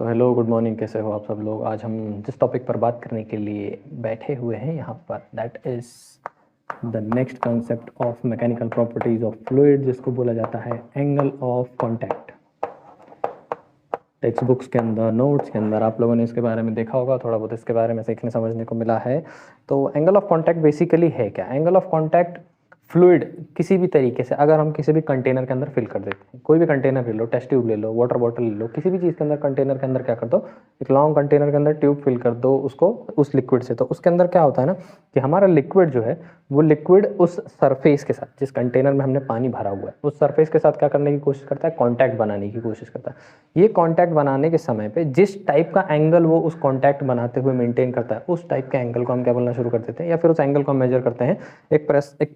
So hello good morning, कैसे हो आप सब लोग। आज हम जिस टॉपिक पर बात करने के लिए बैठे हुए हैं यहाँ पर, that is the next concept of mechanical properties of fluid, जिसको बोला जाता है angle of contact. Text books के अंदर, नोट्स के अंदर आप लोगों ने इसके बारे में देखा होगा, थोड़ा बहुत इसके बारे में सीखने समझने को मिला है। तो एंगल ऑफ कॉन्टैक्ट बेसिकली है क्या? एंगल ऑफ कॉन्टैक्ट फ्लूइड किसी भी तरीके से अगर हम किसी भी कंटेनर के अंदर फिल कर देते हैं, कोई भी कंटेनर ले लो, टेस्ट ट्यूब ले लो, वाटर बॉटल ले लो, किसी भी चीज़ के अंदर कंटेनर के अंदर क्या कर दो, एक लॉन्ग कंटेनर के अंदर ट्यूब फिल कर दो उसको उस लिक्विड से। तो उसके अंदर क्या होता है ना कि हमारा लिक्विड जो है वो लिक्विड उस सरफेस के साथ, जिस कंटेनर में हमने पानी भरा हुआ है उस सरफेस के साथ क्या करने की कोशिश करता है, कॉन्टैक्ट बनाने की कोशिश करता है। ये कॉन्टैक्ट बनाने के समय पे जिस टाइप का एंगल वो उस कॉन्टैक्ट बनाते हुए मेंटेन करता है, उस टाइप के एंगल को हम क्या बोलना शुरू कर देते हैं, या फिर उस एंगल को हम मेजर करते हैं एक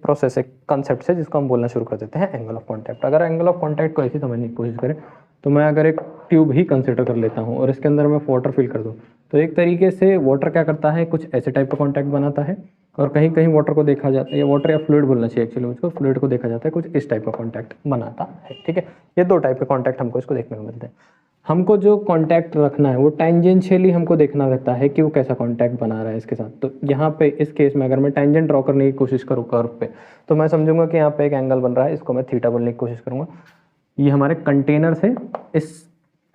प्रोसेस, एक कंसेप्ट से, जिसको हम बोलना शुरू कर देते हैं एंगल ऑफ कॉन्टैक्ट। अगर एंगल ऑफ कॉन्टैक्ट को ऐसे समझने की कोशिश करें तो मैं अगर एक ट्यूब ही कंसिडर कर लेता हूँ और इसके अंदर मैं वाटर फिल कर दूँ, तो एक तरीके से वाटर क्या करता है, कुछ ऐसे टाइप का कॉन्टैक्ट बनाता है, और कहीं कहीं वाटर को देखा जाता है, या वाटर या फ्लूइड बोलना चाहिए एक्चुअली उसको, फ्लूइड को देखा जाता है कुछ इस टाइप का कॉन्टैक्ट बनाता है। ठीक है, ये दो टाइप के कॉन्टैक्ट हमको इसको देखने को मिलते हैं। हमको जो कॉन्टैक्ट रखना है वो टेंजेंशियली हमको देखना रहता है कि वो कैसा कॉन्टैक्ट बना रहा है इसके साथ। तो यहाँ पे इस केस में अगर मैं टेंजेंट ड्रॉ करने की कोशिश करूँ कर्व पे, तो मैं समझूंगा कि यहाँ पे एक एंगल बन रहा है, इसको मैं थीटा बोलने की कोशिश करूँगा। ये हमारे कंटेनर से इस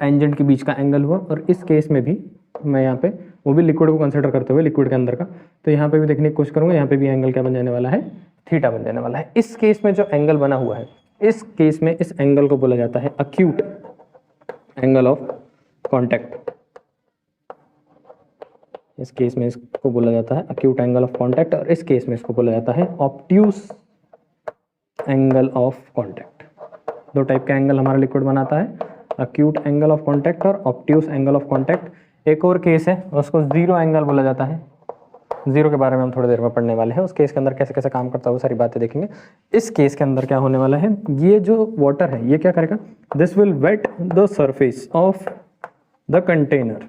टेंजेंट के बीच का एंगल हुआ, और इस केस में भी मैं यहाँ पे वो भी लिक्विड को कंसिडर करते हुए, लिक्विड के अंदर का, तो यहाँ पे भी देखने की कोशिश करूँगा, यहाँ पे भी एंगल क्या बन जाने वाला है, थीटा बन जाने वाला है। इस केस में जो एंगल बना हुआ है, इस केस में इस एंगल को बोला जाता है अक्यूट एंगल ऑफ कॉन्टैक्ट। इस केस में इसको बोला जाता है अक्यूट एंगल ऑफ कॉन्टैक्ट, और इस केस में इसको बोला जाता है ऑब्ट्यूस एंगल ऑफ कॉन्टैक्ट। दो टाइप का एंगल हमारा लिक्विड बनाता है, अक्यूट एंगल ऑफ कॉन्टैक्ट और ऑब्ट्यूस एंगल ऑफ कॉन्टैक्ट। एक और केस है, उसको जीरो एंगल बोला जाता है। जीरो के बारे में हम थोड़ी देर में पढ़ने वाले हैं, उस केस के अंदर कैसे कैसे काम करता है वो सारी बातें देखेंगे। इस केस के अंदर क्या होने वाला है, ये जो वाटर है ये क्या करेगा, this will wet the surface of the container,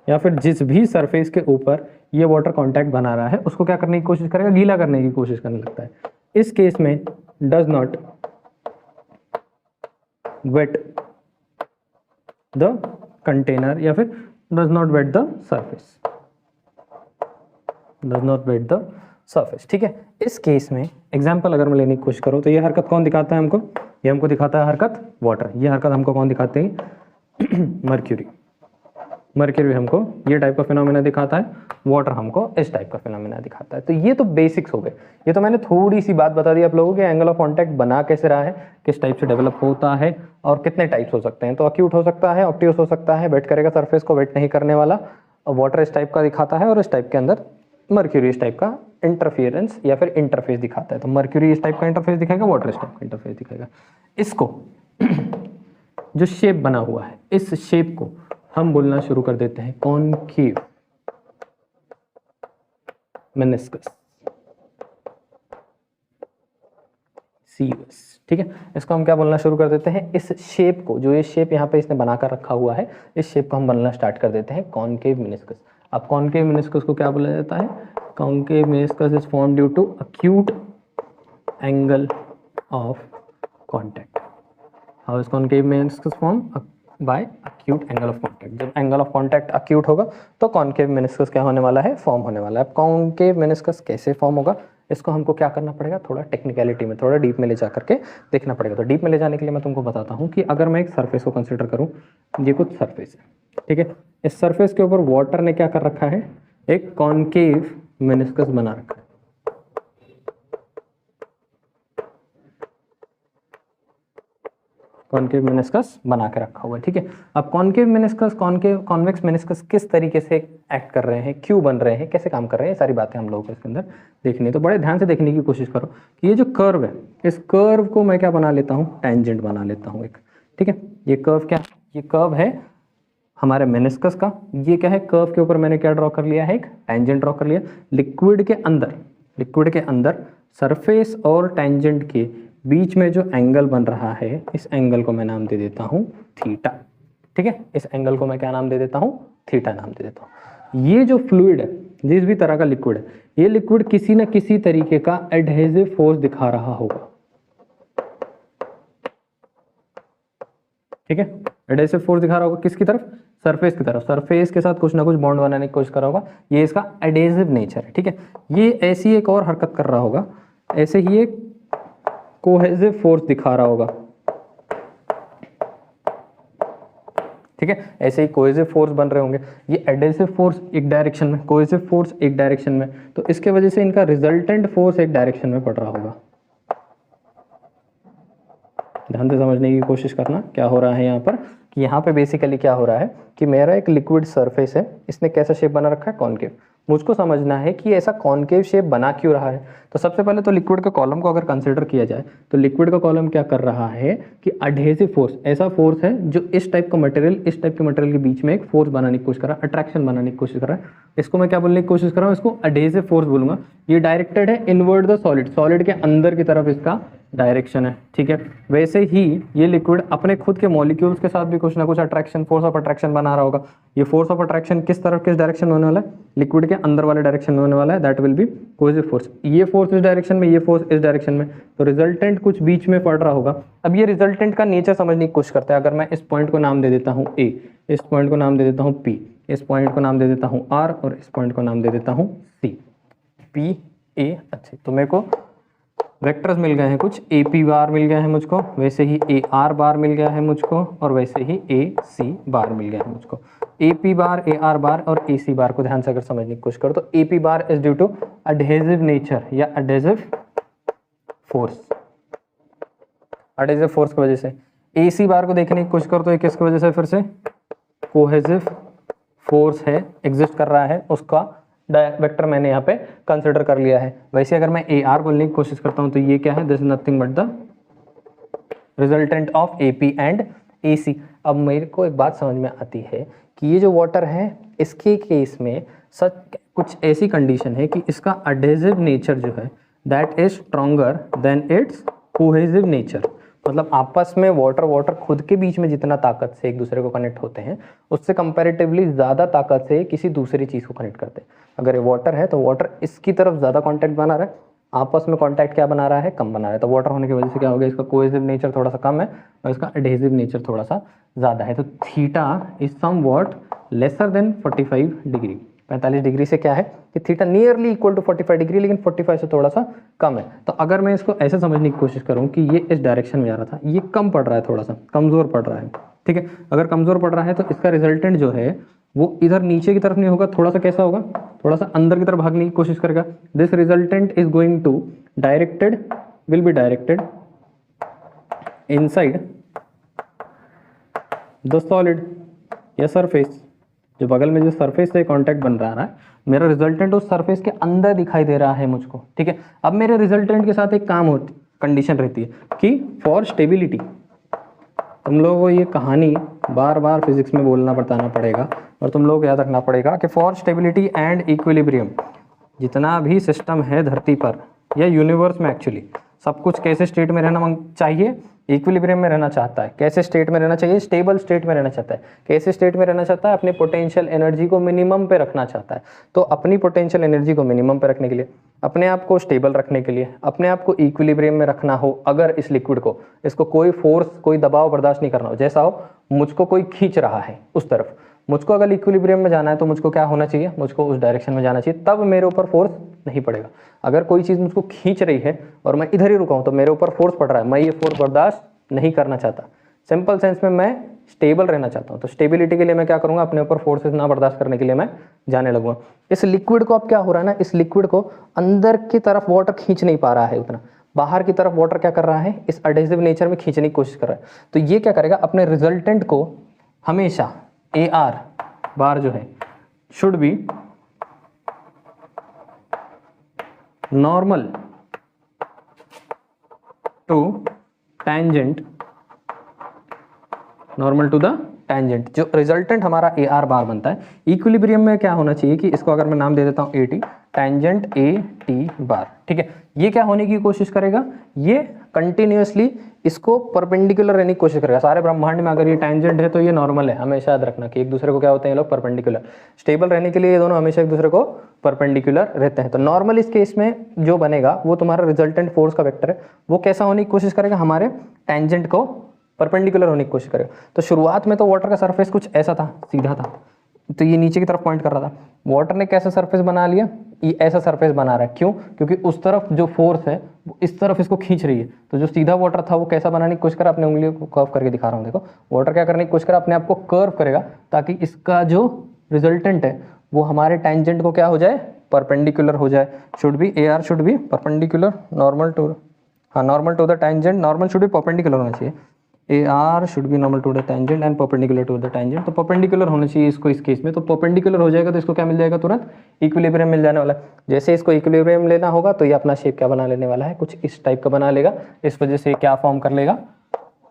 या फिर जिस भी सरफेस के ऊपर ये वाटर कॉन्टैक्ट बना रहा है उसको क्या करने की कोशिश करेगा, गीला करने की कोशिश करने लगता है। इस केस में does not wet the container, या फिर does not wet the surface, does not wet the surface. ठीक है, इस केस में एग्जाम्पल अगर मैं लेने की कोशिश करूँ तो ये हरकत कौन दिखाता है हमको, ये हमको दिखाता है हरकत वाटर। ये हरकत हमको कौन दिखाते हैं, मर्क्यूरी। मर्क्यूरी हमको ये टाइप का फिनोमेना दिखाता है, वाटर हमको इस टाइप का फिनोमेना दिखाता है। तो ये तो बेसिक्स हो गए। ये तो मैंने थोड़ी सी बात बता दी आप लोगों के, एंगल ऑफ कॉन्टैक्ट बना कैसे रहा है, किस टाइप से डेवलप होता है, और कितने टाइप्स हो सकते हैं। तो अक्यूट हो सकता है, ऑब्ट्यूस हो सकता है, वेट करेगा सरफेस को, वेट नहीं करने वाला, और वाटर इस टाइप का दिखाता है, और इस टाइप के अंदर मर्क्यूरी इस टाइप का इंटरफियरेंस या फिर इंटरफेस दिखाता है। तो मर्क्यूरी इस टाइप का इंटरफेस दिखाएगा, वाटर इस टाइप का इंटरफेस दिखाएगा। इसको जो शेप बना हुआ है, इस शेप को हम बोलना शुरू कर देते हैं कॉनकेव मेनिस्कस, सीयूएस। ठीक है, इसको हम क्या बोलना शुरू कर देते हैं, इस शेप को, जो ये शेप यहाँ पे इसने बनाकर रखा हुआ है, इस शेप को हम बोलना स्टार्ट कर देते हैं कॉनकेव मेनिस्कस। अब कॉनकेव मेनिस्कस को क्या बोला जाता है, concave meniscus is form due to acute angle of contact. How is concave meniscus form, by acute angle of contact. जब एंगल ऑफ कॉन्टैक्ट अक्यूट होगा तो कॉनकेव मेनिस्कस क्या होने वाला है, फॉर्म होने वाला है। अब कॉनकेव मेनिस्कस कैसे फॉर्म होगा, इसको हमको क्या करना पड़ेगा, थोड़ा टेक्निकलिटी में, थोड़ा डीप में ले जा करके देखना पड़ेगा। तो डीप में ले जाने के लिए मैं तुमको बताता हूँ कि अगर मैं एक सरफेस को कंसिडर करूँ, ये कुछ सरफेस है, ठीक है, इस सरफेस के ऊपर वाटर ने क्या कर रखा है, एक कॉनकेव मेनिस्कस बना रखा है। कॉनकेव मेनिस्कस बना के रखा हुआ है। ठीक है, अब कॉनकेव मेनिस्कस, कॉन्वेक्स मेनिस्कस किस तरीके से एक्ट कर रहे हैं, क्यों बन रहे हैं, कैसे काम कर रहे हैं, सारी बातें हम लोगों को इसके अंदर देखनी है। तो बड़े ध्यान से देखने की कोशिश करो कि ये जो कर्व है, इस कर्व को मैं क्या बना लेता हूँ, टेंजेंट बना लेता हूँ एक। ठीक है, ये कर्व क्या, ये कर्व है हमारे मेनिस्कस का। ये क्या है, कर्व के ऊपर मैंने क्या ड्रॉ कर लिया है, एक टेंजेंट ड्रॉ कर लिया। लिक्विड के अंदर सरफेस और टेंजेंट के बीच में जो एंगल बन रहा है, इस एंगल को मैं नाम दे देता हूं थीटा। ठीक है, इस एंगल को मैं क्या नाम दे देता हूं, थीटा नाम दे देता हूं। ये जो फ्लूइड है, जिस भी तरह का लिक्विड है, ये लिक्विड किसी न किसी तरीके का एडहेसिव फोर्स दिखा रहा होगा। ठीक है, एडहेसिव फोर्स दिखा रहा होगा किसकी तरफ, सरफेस की तरफ, सरफेस के साथ कुछ ना कुछ बॉन्ड बनाने की कोशिश कर रहा होगा, ये इसका एडेसिव नेचर है, ठीक है। ये ऐसी एक और हरकत कर रहा होगा, ऐसे ही एक कोहेसिव फोर्स दिखा रहा होगा, ठीक है। ऐसे ही कोहेसिव फोर्स बन रहे होंगे, ये एडेसिव फोर्स एक डायरेक्शन में, कोहेसिव फोर्स एक डायरेक्शन में, तो इसके वजह से इनका रिजल्टेंट फोर्स एक डायरेक्शन में पड़ रहा होगा। ध्यान से समझने की कोशिश करना क्या हो रहा है यहाँ पर, कि यहाँ पे बेसिकली क्या हो रहा है कि मेरा एक लिक्विड सरफेस है, इसने कैसा शेप बना रखा है, कॉनकेव। मुझको समझना है कि ऐसा कॉनकेव शेप बना क्यों रहा है। तो सबसे पहले तो लिक्विड का कॉलम को अगर कंसिडर किया जाए तो लिक्विड का कॉलम क्या कर रहा है कि अडहेसिव फोर्स, ऐसा फोर्स है जो इस टाइप का मटेरियल, इस टाइप के मटेरियल के बीच में एक फोर्स बनाने की कोशिश कर रहा है, अट्रैक्शन बनाने की कोशिश कर रहा है। इसको मैं क्या बोलने की कोशिश कर रहा हूँ, इसको अडहेसिव फोर्स बोलूंगा। ये डायरेक्टेड है इनवर्ड द सॉलिड, सॉलिड के अंदर की तरफ इसका डायरेक्शन है, ठीक है। वैसे ही ये लिक्विड अपने खुद के मॉलिक्यूल्स के साथ भी कुछ ना कुछ अट्रैक्शन, फोर्स ऑफ अट्रैक्शन बना रहा होगा। ये फोर्स ऑफ अट्रैक्शन किस तरफ, किस डायरेक्शन में होने वाला है, लिक्विड के अंदर वाले डायरेक्शन में होने वाला है, that will B cohesive force. ये फोर्स इस डायरेक्शन में, ये फोर्स इस डायरेक्शन में, तो रिजल्टेंट कुछ बीच में पड़ रहा होगा। अब ये रिजल्टेंट का नेचर समझने की कोशिश करते हैं। अगर मैं इस पॉइंट को नाम दे देता हूँ ए, इस पॉइंट को नाम दे देता हूँ पी, इस पॉइंट को नाम दे देता हूँ आर और इस पॉइंट को नाम दे देता हूँ सी, पी ए। अच्छे, तो मेरे को वेक्टर्स मिल गए हैं कुछ, ए पी बार मिल गया है मुझको, वैसे ही ए आर बार मिल गया है मुझको, और वैसे ही ए सी बार मिल गया है मुझको। ए पी बार, ए आर बार और ए सी बार को ध्यान से अगर समझने की कोशिश करो तो A P bar is due to adhesive nature या अडहेसिव फोर्स, अडहेसिव फोर्स की वजह से। ए सी बार को देखने की कोशिश करो तो ये किसकी वजह से, फिर से कोहेसिव फोर्स है, एग्जिस्ट कर रहा है, उसका वेक्टर मैंने यहाँ पे कंसिडर कर लिया है। वैसे अगर मैं ए आर बोलने की कोशिश करता हूँ तो ये क्या है, this is nothing but the resultant of A P and A C. अब मेरे को एक बात समझ में आती है कि ये जो वाटर है इसके केस में सच कुछ ऐसी कंडीशन है कि इसका अडहेसिव नेचर जो है that is stronger than it's cohesive nature. मतलब आपस में वाटर खुद के बीच में जितना ताकत से एक दूसरे को कनेक्ट होते हैं उससे कंपैरेटिवली ज़्यादा ताकत से किसी दूसरी चीज़ को कनेक्ट करते हैं। अगर ये वाटर है तो वाटर इसकी तरफ ज़्यादा कांटेक्ट बना रहा है, आपस में कांटेक्ट क्या बना रहा है, कम बना रहा है। तो वाटर होने की वजह से क्या हो गया, इसका कोहेसिव नेचर थोड़ा सा कम है और इसका एडहेसिव नेचर थोड़ा सा ज़्यादा है। तो theta is somewhat lesser than 45 degree. 45 degree से क्या है कि theta nearly equal to 45 degree, लेकिन 45 से थोड़ा सा कम है। तो अगर मैं इसको ऐसे समझने की कोशिश करूं कि ये इस डायरेक्शन में जा रहा था, ये कम पड़ रहा है, थोड़ा सा कमज़ोर पड़ रहा है, ठीक है। अगर कमज़ोर पड़ रहा है तो इसका रिजल्टेंट जो है वो इधर नीचे की तरफ नहीं होगा, थोड़ा सा कैसा होगा, थोड़ा सा अंदर की तरफ भागने की कोशिश करेगा। This resultant is going to directed, will be directed inside the solid या सरफेस। जो बगल में जो सरफेस से कांटेक्ट बन रहा है, मेरा रिजल्टेंट उस सरफेस के अंदर दिखाई दे रहा है मुझको, ठीक है। अब मेरे रिजल्टेंट के साथ एक काम होती, कंडीशन रहती है कि फॉर स्टेबिलिटी, तुम लोगों को ये कहानी बार बार फिजिक्स में बोलना बताना पड़ेगा और तुम लोग याद रखना पड़ेगा कि फॉर स्टेबिलिटी एंड इक्विलिब्रियम, जितना भी सिस्टम है धरती पर या यूनिवर्स में, एक्चुअली सब कुछ कैसे स्टेट में रहना चाहिए, इक्विलिब्रियम में रहना चाहता है। कैसे स्टेट में रहना चाहिए, स्टेबल स्टेट में रहना चाहता है। कैसे स्टेट में रहना चाहता है, अपने पोटेंशियल एनर्जी को मिनिमम पे रखना चाहता है। तो अपनी पोटेंशियल एनर्जी को मिनिमम पे रखने के लिए, अपने आप को स्टेबल रखने के लिए, अपने आप को इक्विलिब्रियम में रखना हो, अगर इस लिक्विड को, इसको कोई फोर्स, कोई दबाव बर्दाश्त नहीं करना हो, जैसा हो मुझको कोई खींच रहा है उस तरफ, मुझको अगर इक्विलिब्रियम में जाना है तो मुझको क्या होना चाहिए, मुझको उस डायरेक्शन में जाना चाहिए, तब मेरे ऊपर फोर्स नहीं पड़ेगा। अगर कोई चीज़ मुझको खींच रही है और मैं इधर ही रुका हूँ तो मेरे ऊपर फोर्स पड़ रहा है, मैं ये फोर्स बर्दाश्त नहीं करना चाहता। सिंपल सेंस में मैं स्टेबल रहना चाहता हूँ, तो स्टेबिलिटी के लिए मैं क्या करूँगा, अपने ऊपर फोर्सेस ना बर्दाश्त करने के लिए मैं जाने लगूँगा। इस लिक्विड को अब क्या हो रहा है ना, इस लिक्विड को अंदर की तरफ वाटर खींच नहीं पा रहा है उतना, बाहर की तरफ वाटर क्या कर रहा है, इस एडहेसिव नेचर में खींचने की कोशिश कर रहा है। तो ये क्या करेगा, अपने रिजल्टेंट को हमेशा ए आर बार जो है should be normal to tangent, normal to the tangent. जो रिजल्टेंट हमारा ए आर बार बनता है, इक्विलिब्रियम में क्या होना चाहिए कि इसको अगर मैं नाम दे देता हूँ A T, tangent A T bar, ठीक है। ये क्या होने की कोशिश करेगा, ये कंटिन्यूअसली इसको परपेंडिकुलर रहने की कोशिश करेगा। सारे ब्रह्मांड में अगर ये टेंजेंट है तो ये नॉर्मल है, हमेशा याद रखना कि एक दूसरे को क्या होते हैं ये लोग, परपेंडिकुलर। स्टेबल रहने के लिए ये दोनों हमेशा एक दूसरे को परपेंडिकुलर रहते हैं। तो नॉर्मल इस केस में जो बनेगा वो तुम्हारा रिजल्टेंट फोर्स का वेक्टर है, वो कैसा होने की कोशिश करेगा, हमारे टेंजेंट को परपेंडिकुलर होने की कोशिश करेगा। तो शुरुआत में तो वाटर का सरफेस कुछ ऐसा था, सीधा था, तो ये नीचे की तरफ पॉइंट कर रहा था। वाटर ने कैसा सरफेस बना लिया, ये ऐसा सरफेस बना रहा है। क्यों? क्योंकि उस तरफ जो फोर्स है वो इस तरफ इसको खींच रही है। तो जो सीधा वाटर था वो कैसा बनाने की कोशिश करा, अपने उंगलियों को कर्व करके दिखा रहा हूँ, देखो वाटर क्या करने की कोशिश करा, अपने आप को कर्व करेगा ताकि इसका जो रिजल्टेंट है वो हमारे टेंजेंट को क्या हो जाए, परपेंडिकुलर हो जाए। Should be AR should be perpendicular normal to, हाँ normal to the tangent, normal should be perpendicular होना चाहिए। AR should be normal to the tangent and perpendicular to the tangent. तो परपेंडिकुलर होना चाहिए इसको इस केस में। तो परपेंडिकुलर हो जाएगा तो इसको क्या मिल जाएगा, तुरंत इक्विलिब्रियम मिल जाने वाला है। जैसे इसको इक्विलिब्रियम लेना होगा तो ये अपना शेप क्या बना लेने वाला है, कुछ इस टाइप का बना लेगा। इस वजह से क्या फॉर्म कर लेगा,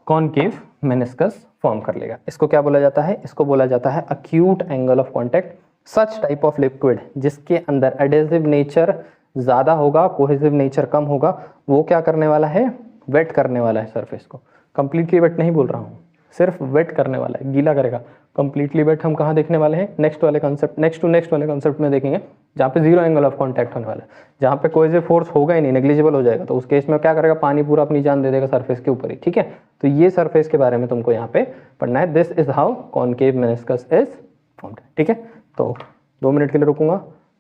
कॉनकेव मेनिस्कस फॉर्म कर लेगा। इसको क्या बोला जाता है, इसको बोला जाता है acute angle of contact. Such type of liquid जिसके अंदर एडेसिव नेचर ज़्यादा होगा, कोहेसिव नेचर कम होगा, वो क्या करने वाला है, वेट करने वाला है सरफेस को। कंप्लीटली वेट नहीं बोल रहा हूँ, सिर्फ वेट करने वाला है, गीला करेगा। कंप्लीटली वेट हम कहाँ देखने वाले हैं, नेक्स्ट वाले कंसेप्ट, नेक्स्ट वाले कंसेप्ट में देखेंगे, जहाँ पे जीरो एंगल ऑफ कॉन्टैक्ट होने वाला है, जहाँ पे कोई फोर्स होगा ही नहीं, नेग्लिजिबल हो जाएगा। तो उस केस में क्या करेगा, पानी पूरा अपनी जान दे देगा सरफेस के ऊपर ही। ठीक है, तो ये सरफेस के बारे में तुमको यहाँ पे पढ़ना है। This is how concave meniscus is formed. ठीक है, तो 2 मिनट के लिए रुकूंगा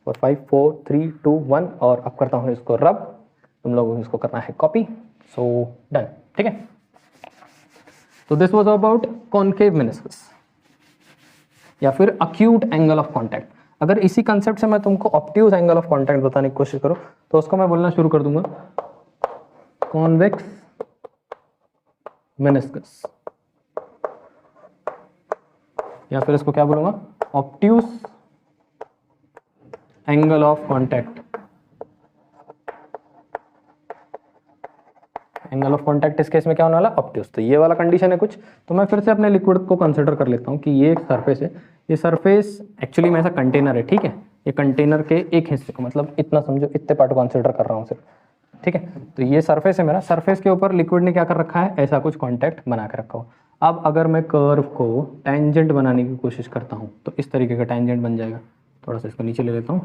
और 5 4 3 2 1 और अब करता हूँ इसको रब। तुम लोगों को इसको करना है कॉपी। So done. ठीक है, तो this was about concave meniscus या फिर अक्यूट एंगल ऑफ कॉन्टैक्ट। अगर इसी कंसेप्ट से मैं तुमको ऑब्ट्यूज एंगल ऑफ कॉन्टैक्ट बताने की कोशिश करूं तो उसको मैं बोलना शुरू कर दूंगा कॉन्वेक्स मेनिस्कस, या फिर इसको क्या बोलूंगा, obtuse angle of contact. Angle of contact इस केस में क्या होने वाला, ऑब्ट्यूज। तो ये वाला कंडीशन है कुछ। तो मैं फिर से अपने लिक्विड को कंसिडर कर लेता हूँ कि ये एक सरफेस है। ये सरफेस एक्चुअली में ऐसा कंटेनर है। ठीक है, ये कंटेनर के एक हिस्से को, मतलब इतना समझो, इतने पार्ट को कंसिडर कर रहा हूँ सिर्फ। ठीक है, तो ये सरफेस है मेरा। सरफेस के ऊपर लिक्विड ने क्या कर रखा है, ऐसा कुछ कॉन्टैक्ट बना के रखा हो। अब अगर मैं कर्व को टेंजेंट बनाने की कोशिश करता हूँ तो इस तरीके का टेंजेंट बन जाएगा। थोड़ा सा इसको नीचे ले लेता हूँ।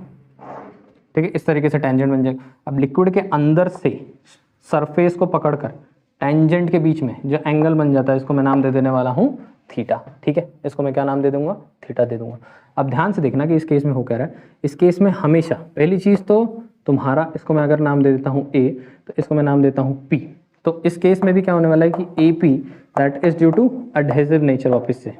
ठीक है, इस तरीके से टेंजेंट बन जाएगा। अब लिक्विड के अंदर से सरफेस को पकड़कर टेंजेंट के बीच में जो एंगल बन जाता है, इसको मैं नाम दे देने वाला हूँ थीटा। ठीक है, इसको मैं क्या नाम दे दूंगा, थीटा दे दूंगा। अब ध्यान से देखना कि इस केस में हो क्या रहा है। इस केस में हमेशा पहली चीज़ तो तुम्हारा, इसको मैं अगर नाम दे देता हूँ A, तो इसको मैं नाम देता हूँ P। तो इस केस में भी क्या होने वाला है कि AP that is due to adhesive nature, वापस से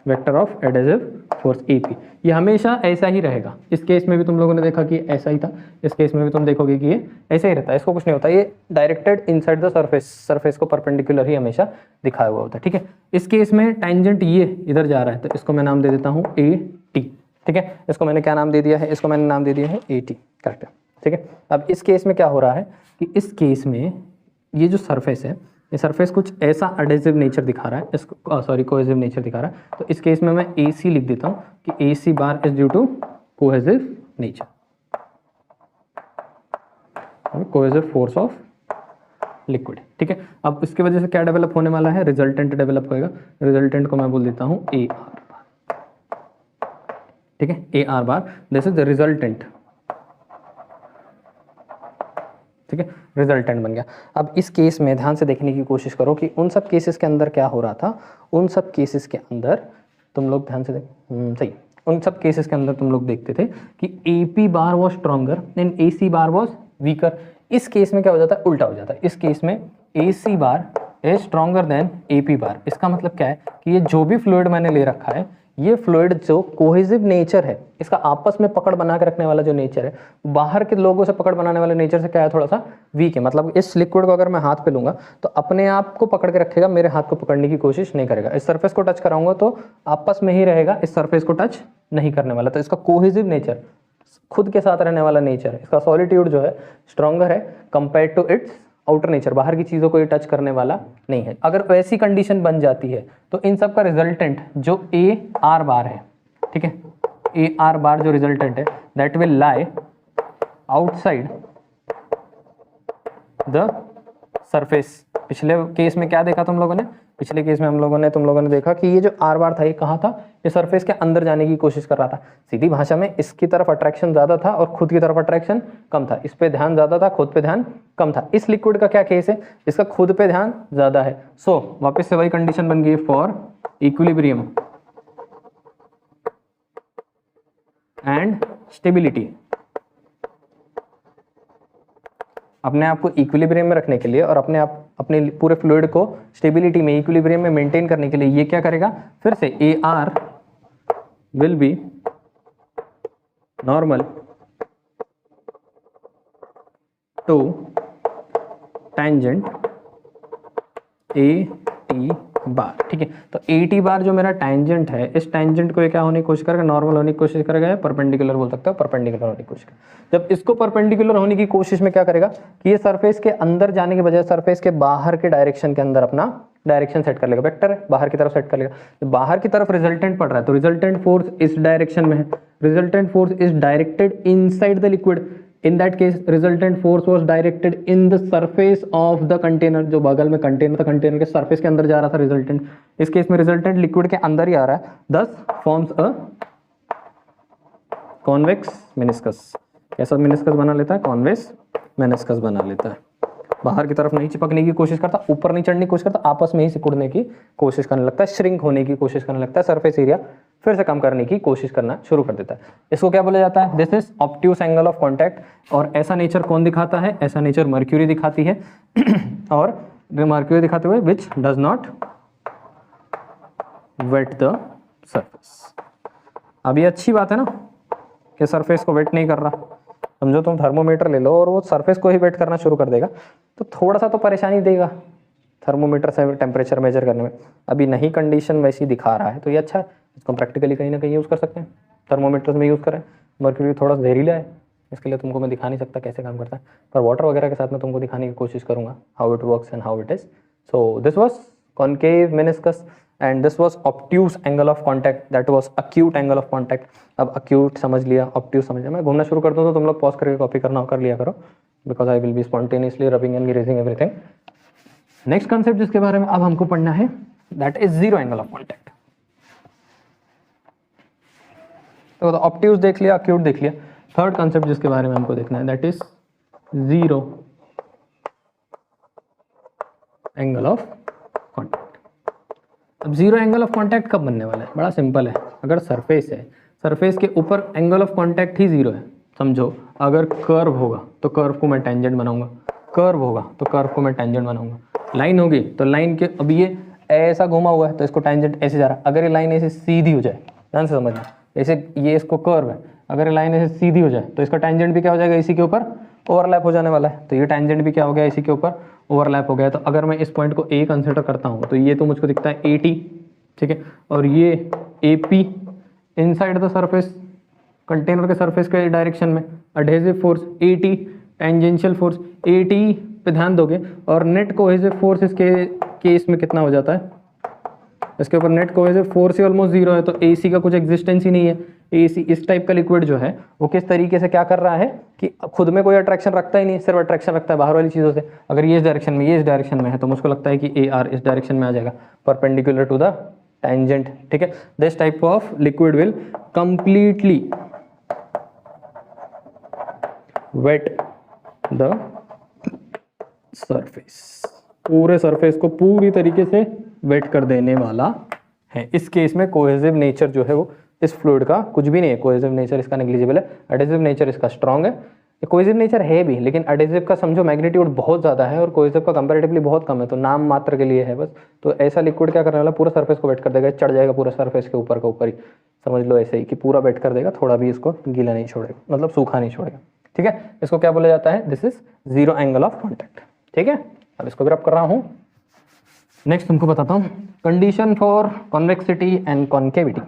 vector of adhesive force AP, ये हमेशा ऐसा ही रहेगा। इस केस में भी तुम लोगों ने देखा कि ऐसा ही था, इस केस में भी तुम देखोगे कि ये ऐसा ही रहता है, इसको कुछ नहीं होता। ये directed inside the surface, surface को परपेंडिकुलर ही हमेशा दिखाया हुआ होता है। ठीक है, इस केस में टेंजेंट ये इधर जा रहा है, तो इसको मैं नाम दे देता हूँ AT। ठीक है, इसको मैंने क्या नाम दे दिया है, इसको मैंने नाम दे दिया है AT। करेक्ट है। ठीक है, अब इस केस में क्या हो रहा है कि इस केस में ये जो सरफेस है, ये सरफेस कुछ ऐसा एडहेसिव नेचर दिखा रहा है, इसको सॉरी कोहेसिव नेचर दिखा रहा है। तो इस केस में मैं AC लिख देता हूँ कि AC bar is due to cohesive nature, cohesive force of liquid. ठीक है, अब इसकी वजह से क्या डेवलप होने वाला है, रिजल्टेंट डेवलप होएगा। रिजल्टेंट को मैं बोल देता हूँ AR बार। ठीक है, AR bar, this is the resultant. ठीक है, रिजल्टेंट बन गया। अब इस केस में ध्यान से देखने की कोशिश करो कि उन सब केसेस के अंदर क्या हो रहा था। उन सब केसेस के अंदर तुम लोग ध्यान से सही, उन सब केसेस के अंदर तुम लोग देखते थे कि AP bar was stronger and AC bar was weaker. इस केस में क्या हो जाता है, उल्टा हो जाता है। इस केस में AC bar is stronger than AP बार। इसका मतलब क्या है कि ये जो भी फ्लूइड मैंने ले रखा है, ये फ्लूइड जो कोहेसिव नेचर है, इसका आपस में पकड़ बना के रखने वाला जो नेचर है, बाहर के लोगों से पकड़ बनाने वाले नेचर से क्या है, थोड़ा सा वीक है। मतलब इस लिक्विड को अगर मैं हाथ पे लूंगा तो अपने आप को पकड़ के रखेगा, मेरे हाथ को पकड़ने की कोशिश नहीं करेगा। इस सरफेस को टच कराऊंगा तो आपस में ही रहेगा, इस सरफेस को टच नहीं करने वाला। तो इसका कोहेसिव नेचर, खुद के साथ रहने वाला नेचर, इसका सॉलिट्यूड जो है स्ट्रॉन्गर है compare to its outer nature. बाहर की चीज़ों को ये टच करने वाला नहीं है। अगर वैसी कंडीशन बन जाती है तो इन सब का रिजल्टेंट जो AR बार है, ठीक है, AR बार जो रिजल्टेंट है, that will lie outside the surface. पिछले केस में क्या देखा तुम लोगों ने पिछले केस में तुम लोगों ने देखा कि ये जो आर बार था ये कहाँ था, ये सरफेस के अंदर जाने की कोशिश कर रहा था। सीधी भाषा में इसकी तरफ अट्रैक्शन ज्यादा था और खुद की तरफ अट्रैक्शन कम था। इस पे ध्यान ज्यादा था, खुद पे ध्यान कम था। इस लिक्विड का क्या केस है, इसका खुद पे ध्यान ज्यादा है। सो वापस से वही कंडीशन बन गई फॉर इक्विलिब्रियम एंड स्टेबिलिटी। अपने आप को इक्विलिब्रियम में रखने के लिए और अपने पूरे फ्लूइड को स्टेबिलिटी में, इक्विलिब्रियम में मेंटेन करने के लिए ये क्या करेगा, फिर से A R will be normal to tangent A T bar. ठीक है, तो ए टी बार जो मेरा टेंजेंट है, इस टेंजेंट को ये क्या होने की कोशिश करेगा, नॉर्मल होने की कोशिश करेगा, परपेंडिकुलर बोल सकते हो, परपेंडिकुलर होने की कोशिश करेगा। जब इसको परपेंडिकुलर होने की कोशिश में क्या करेगा कि ये सरफेस के अंदर जाने के बजाय सरफेस के बाहर के डायरेक्शन के अंदर अपना डायरेक्शन सेट कर लेगा। वेक्टर है, बाहर की तरफ सेट कर लेगा। तो बाहर की तरफ रिजल्टेंट पड़ रहा है तो रिजल्टेंट फोर्स इस डायरेक्शन में है, resultant force is directed inside the liquid. In that case, resultant force was directed in the surface of the container। जो बगल में कंटेनर था, कंटेनर के सरफेस के अंदर जा रहा था रिजल्टेंट। इस केस में रिजल्टेंट लिक्विड के अंदर ही आ रहा है, thus forms a convex meniscus। कैसा मेनिस्कस बना लेता है, कॉन्वेक्स मेनिस्कस बना लेता है। बाहर की तरफ नहीं चिपकने की कोशिश करता, ऊपर नहीं चढ़ने की कोशिश करता, आपस में ही सिकुड़ने की कोशिश करने लगता है, श्रिंक होने की कोशिश करने लगता है, सरफेस एरिया फिर से कम करने की कोशिश करना शुरू कर देता है। इसको क्या बोला जाता है, this is obtuse angle of contact. और ऐसा नेचर कौन दिखाता है, ऐसा नेचर मर्क्यूरी दिखाती है और मर्क्यूरी दिखाते हुए which does not wet the surface. अब ये अच्छी बात है ना कि सरफेस को वेट नहीं कर रहा। समझो तुम थर्मोमीटर ले लो और वो सरफेस को ही वेट करना शुरू कर देगा तो थोड़ा सा तो परेशानी देगा थर्मोमीटर से टेम्परेचर मेजर करने में। अभी नहीं कंडीशन वैसी दिखा रहा है तो ये अच्छा है, इसको प्रैक्टिकली कहीं ना कहीं यूज़ कर सकते हैं, थर्मोमीटर्स में यूज़ करें। मर्क्यूरी थोड़ा सा जहरीला है, इसके लिए तुमको मैं दिखा नहीं सकता कैसे काम करता है, पर वाटर वगैरह के साथ में तुमको दिखाने की कोशिश करूँगा how it works and how it is. So this was concave meniscus and this was obtuse angle of contact, that was acute angle of contact. अब अक्यूट समझ लिया, ऑब्ट्यूस समझ लिया। मैं घूमना शुरू कर दूँ तो तुम लोग पॉज करके कॉपी करना कर लिया करो, because I will be spontaneously rubbing and erasing everything. Next concept जिसके बारे में अब हमको पढ़ना है that is zero angle of contact. तो ऑब्ट्यूस देख लिया, अक्यूट देख लिया, थर्ड कॉन्सेप्ट जिसके बारे में हमको देखना है that is zero angle of contact. अब जीरो एंगल ऑफ कॉन्टैक्ट कब बनने वाला है, बड़ा सिंपल है। अगर सरफेस है, सरफेस के ऊपर angle of contact he zero है। समझो अगर कर्व होगा तो कर्व को मैं टेंजेंट बनाऊंगा, कर्व होगा तो कर्व को मैं टेंजेंट बनाऊंगा, लाइन होगी तो लाइन के, अब ये ऐसा घुमा हुआ है तो इसको टेंजेंट ऐसे जा रहा है। अगर ये लाइन ऐसे सीधी हो जाए, ध्यान से समझना, ऐसे ये इसको कर्व है, अगर ये लाइन ऐसे सीधी हो जाए तो इसका टेंजेंट भी क्या हो जाएगा, इसी के ऊपर ओवरलैप हो जाने वाला है। तो ये टेंजेंट भी क्या हो गया, इसी के ऊपर ओवरलैप हो गया। तो अगर मैं इस पॉइंट को ए कंसिडर करता हूँ तो ये तो मुझको दिखता है ए टी, ठीक है, और ये A P inside the surface, container के सरफेस के डायरेक्शन में adhesive force A T, tangential force A T पे ध्यान दोगे, और नेट कोहेसिव फोर्स इसके केस में कितना हो जाता है, इसके ऊपर नेट कोहेसिव फोर्स ही ऑलमोस्ट जीरो है। तो एसी का कुछ एग्जिस्टेंस ही नहीं है। एसी इस टाइप का लिक्विड जो है वो किस तरीके से क्या कर रहा है कि खुद में कोई अट्रैक्शन रखता ही नहीं, सिर्फ अट्रैक्शन रखता है बाहर वाली चीज़ों से। अगर ये इस डायरेक्शन में, ये इस डायरेक्शन में है तो मुझको लगता है कि ए आर इस डायरेक्शन में आ जाएगा, परपेंडिकुलर टू द टेंजेंट। ठीक है, this type of liquid will completely wet the surface, पूरे सरफेस को पूरी तरीके से वेट कर देने वाला है। इस केस में कोहेसिव नेचर जो है वो इस फ्लूइड का कुछ भी नहीं है, कोहेसिव नेचर इसका नेग्लिजिबल है, एडहेसिव नेचर इसका स्ट्रॉन्ग है। कोहेसिव नेचर है भी, लेकिन एडहेसिव का समझो मैग्नीट्यूड बहुत ज़्यादा है और कोहेसिव का कंपैरेटिवली बहुत कम है, तो नाम मात्र के लिए है बस। तो ऐसा लिक्विड क्या करने वाला, पूरा सरफेस को वेट कर देगा, चढ़ जाएगा पूरा सरफेस के ऊपर का ऊपर ही, समझ लो ऐसे ही कि पूरा वेट कर देगा, थोड़ा भी इसको गीला नहीं छोड़ेगा, मतलब सूखा नहीं छोड़ेगा। ठीक है, इसको क्या बोला जाता है, this is zero angle of contact. ठीक है, अब इसको ग्रैब कर रहा हूँ। नेक्स्ट तुमको बताता हूँ condition for convexity and concavity.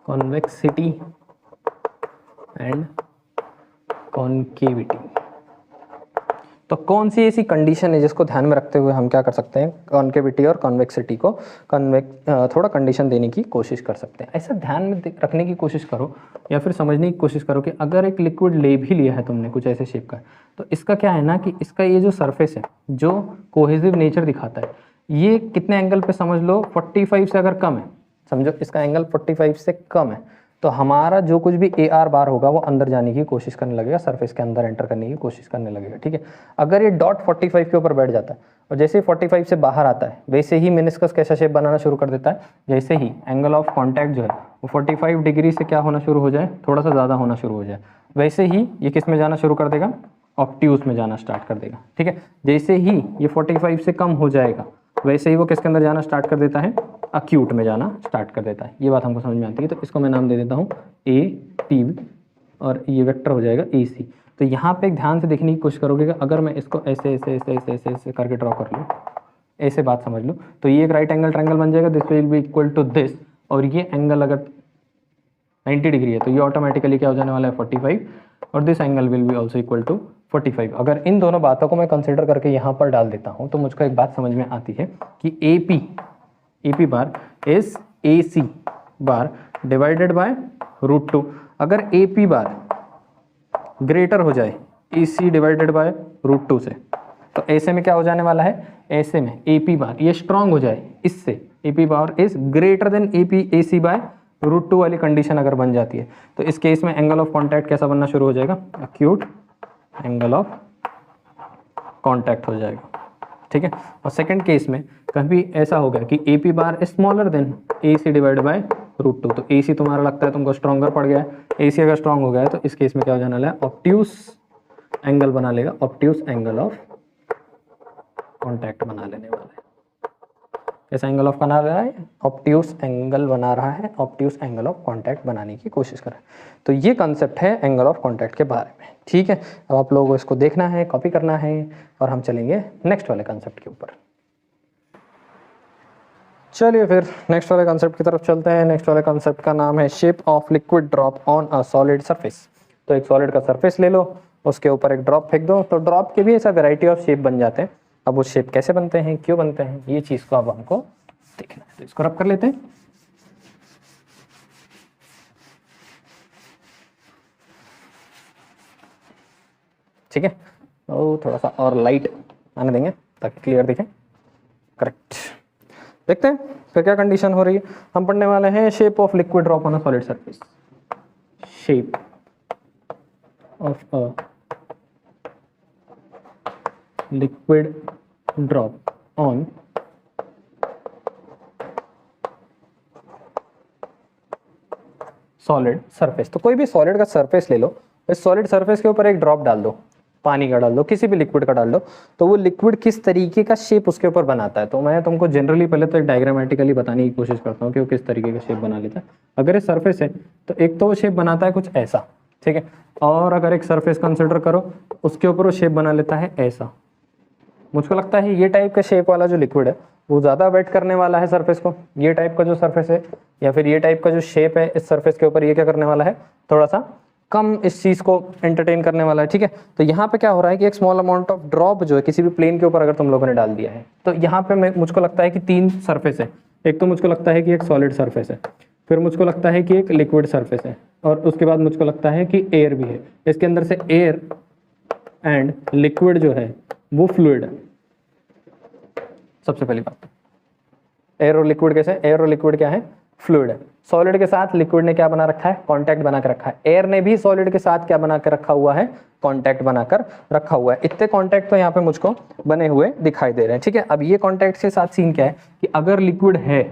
Convexity and concavity, तो कौन सी ऐसी कंडीशन है जिसको ध्यान में रखते हुए हम क्या कर सकते हैं, कॉन्केविटी और कॉन्वेक्सिटी को थोड़ा कंडीशन देने की कोशिश कर सकते हैं। ऐसा ध्यान में रखने की कोशिश करो या फिर समझने की कोशिश करो कि अगर एक लिक्विड ले भी लिया है तुमने कुछ ऐसे शेप का, तो इसका क्या है ना कि इसका ये जो सरफेस है जो कोहेसिव नेचर दिखाता है, ये कितने एंगल पे समझ लो 45 से अगर कम है, समझो इसका एंगल 45 से कम है, तो हमारा जो कुछ भी ए आर बार होगा वो अंदर जाने की कोशिश करने लगेगा, सरफेस के अंदर एंटर करने की कोशिश करने लगेगा। ठीक है, अगर ये डॉट 45 के ऊपर बैठ जाता है और जैसे ही 45 से बाहर आता है वैसे ही मेनिस्कस कैसा शेप बनाना शुरू कर देता है, जैसे ही एंगल ऑफ कॉन्टैक्ट जो है वो 45 डिग्री से क्या होना शुरू हो जाए, थोड़ा सा ज़्यादा होना शुरू हो जाए, वैसे ही ये किस में जाना शुरू कर देगा, ऑब्ट्यूस में जाना स्टार्ट कर देगा। ठीक है, जैसे ही ये 45 से कम हो जाएगा वैसे ही वो किसके अंदर जाना स्टार्ट कर देता है, अक्यूट में जाना स्टार्ट कर देता है। ये बात हमको समझ में आती है, तो इसको मैं नाम दे देता हूँ ए टी और ये वेक्टर हो जाएगा ए सी। तो यहाँ पे एक ध्यान से देखने की कोशिश करोगे कि अगर मैं इसको ऐसे ऐसे ऐसे ऐसे ऐसे ऐसे करके ड्रॉ कर लूँ, ऐसे बात समझ लो, तो ये एक राइट एंगल ट्रायंगल बन जाएगा, this will be equal to this, और ये एंगल अगर 90 डिग्री है तो ये ऑटोमेटिकली क्या हो जाने वाला है 45, और this angle will be also equal to 45। अगर इन दोनों बातों को मैं कंसिडर करके यहाँ पर डाल देता हूँ तो मुझको एक बात समझ में आती है कि A P bar is A C bar divided by √2। अगर ए पी बार ग्रेटर हो जाए ए सी डिवाइडेड बाय √2 से, तो ऐसे में क्या हो जाने वाला है, ऐसे में ए पी बार ये स्ट्रांग हो जाए इससे, A P bar is greater than A P A C by √2 वाली कंडीशन अगर बन जाती है, तो इस केस में एंगल ऑफ कॉन्टैक्ट कैसा बनना शुरू हो जाएगा, अक्यूट एंगल ऑफ कॉन्टैक्ट हो जाएगा। ठीक है, और सेकंड केस में कभी ऐसा होगा कि A P bar smaller than A C divide by √2, तो ए सी तुम्हारा लगता है तुमको स्ट्रॉन्गर पड़ गया है, ए सी अगर स्ट्रॉन्ग हो गया है तो इस केस में क्या हो जाने वाला है, ऑब्ट्यूस एंगल बना लेगा, ऑब्ट्यूस एंगल ऑफ कॉन्टैक्ट बना लेने वाला है। कैसा एंगल ऑफ बना रहा है, ऑब्ट्यूस एंगल बना रहा है, ऑब्ट्यूस एंगल ऑफ कॉन्टैक्ट बनाने की कोशिश कर रहा है। तो ये कंसेप्ट है एंगल ऑफ कॉन्टैक्ट के बारे में। ठीक है, अब आप लोगों को इसको देखना है, कॉपी करना है, और हम चलेंगे नेक्स्ट वाले कंसेप्ट के ऊपर। चलिए फिर नेक्स्ट वाले कंसेप्ट की तरफ चलते हैं। नेक्स्ट वाले कंसेप्ट का नाम है shape of liquid drop on a solid surface. तो एक सॉलिड का सरफेस ले लो, उसके ऊपर एक ड्रॉप फेंक दो, तो ड्रॉप के भी ऐसा वेराइटी ऑफ शेप बन जाते हैं। अब वो शेप कैसे बनते हैं, क्यों बनते हैं, ये चीज़ को अब हमको देखना है। तो इसको रब कर लेते हैं। ठीक है, तो थोड़ा सा और लाइट आने देंगे ताकि क्लियर दिखे। करेक्ट, देखते हैं फिर क्या कंडीशन हो रही है। हम पढ़ने वाले हैं shape of liquid drop on a solid surface. Shape of a liquid drop on solid surface. तो कोई भी सॉलिड का सरफेस ले लो, इस सॉलिड सरफेस के ऊपर एक ड्रॉप डाल दो, पानी का डाल दो, किसी भी लिक्विड का डाल दो, तो वो लिक्विड किस तरीके का शेप उसके ऊपर बनाता है। तो मैं तुमको जनरली पहले तो एक डायग्रामेटिकली बताने की कोशिश करता हूँ कि वो किस तरीके का शेप बना लेता है। अगर ये सरफेस है तो एक तो वो शेप बनाता है कुछ ऐसा, ठीक है, और अगर एक सरफेस कंसिडर करो उसके ऊपर वो शेप बना लेता है ऐसा। मुझको लगता है ये टाइप का शेप वाला जो लिक्विड है वो ज़्यादा वेट करने वाला है सरफेस को। ये टाइप का जो सरफेस है या फिर ये टाइप का जो शेप है इस सरफेस के ऊपर, ये क्या करने वाला है, थोड़ा सा कम इस चीज़ को एंटरटेन करने वाला है। ठीक है, तो यहाँ पे क्या हो रहा है कि एक स्मॉल अमाउंट ऑफ ड्रॉप जो है किसी भी प्लेन के ऊपर अगर तुम लोगों ने डाल दिया है, तो यहाँ पे मुझको लगता है कि 3 सरफेस है। एक तो मुझको लगता है कि एक सॉलिड सरफेस है, फिर मुझको लगता है कि एक लिक्विड सरफेस है, और उसके बाद मुझको लगता है कि एयर भी है। इसके अंदर से एयर एंड लिक्विड जो है वो फ्लूइड है। सबसे पहली बात, एयर और लिक्विड कैसे, एयर और लिक्विड क्या है, फ्लूइड है। सॉलिड के साथ लिक्विड ने क्या बना रखा है, कांटेक्ट बना के रखा है। एयर ने भी सॉलिड के साथ क्या बना के रखा हुआ है, कांटेक्ट बनाकर रखा हुआ है। इतने कांटेक्ट तो यहाँ पे मुझको बने हुए दिखाई दे रहे हैं। ठीक है, अब ये कांटेक्ट के साथ सीन क्या है कि अगर लिक्विड है,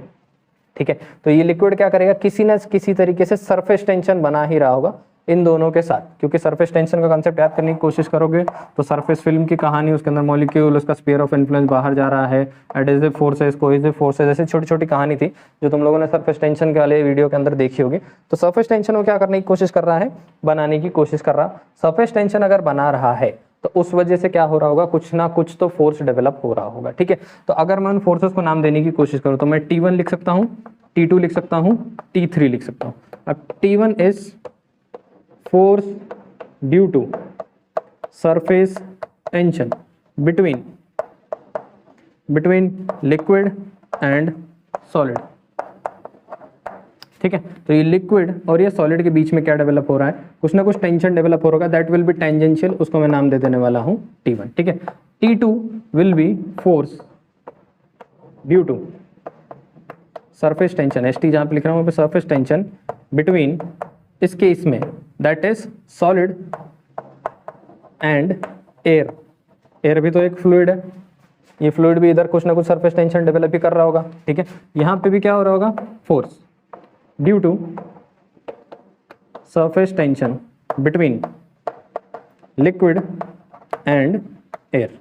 ठीक है, तो ये लिक्विड क्या करेगा, किसी न किसी तरीके से सरफेस टेंशन बना ही रहा होगा इन दोनों के साथ। क्योंकि सरफेस टेंशन का कंसेप्ट याद करने की कोशिश करोगे तो सरफेस फिल्म की कहानी, उसके अंदर मॉलिक्यूल, उसका स्फीयर ऑफ इन्फ्लुएंस बाहर जा रहा है, एडेसिव फोर्सेस, कोहेसिव फोर्सेस, ऐसे छोटी छोटी कहानी थी जो तुम लोगों ने सरफेस टेंशन के वाले वीडियो के अंदर देखी होगी। तो सरफेस टेंशन वो क्या करने की कोशिश कर रहा है, बनाने की कोशिश कर रहा। सरफेस टेंशन अगर बना रहा है तो उस वजह से क्या हो रहा होगा, कुछ ना कुछ तो फोर्स डेवलप हो रहा होगा। ठीक है, तो अगर मैं उन फोर्सेस को नाम देने की कोशिश करूँ तो मैं T1 लिख सकता हूँ, T2 लिख सकता हूँ, T3 लिख सकता हूँ। अब T1 is force due to surface tension between liquid and solid. ठीक है, तो ये लिक्विड और ये सॉलिड के बीच में क्या डेवलप हो रहा है, कुछ ना कुछ टेंशन डेवलप हो रहा है, दैट विल बी टेंजेंशियल, उसको मैं नाम दे देने वाला हूं T1। ठीक है, T2 will be force due to surface tension, ST जहां पे लिख रहा हूं वहां पे सरफेस टेंशन बिटवीन, इस केस में that is solid and air. Air भी तो एक फ्लूइड है, ये फ्लूइड भी इधर कुछ ना कुछ सरफेस टेंशन डेवलप ही कर रहा होगा। ठीक है, यहां पे भी क्या हो रहा होगा, force due to surface tension between liquid and air,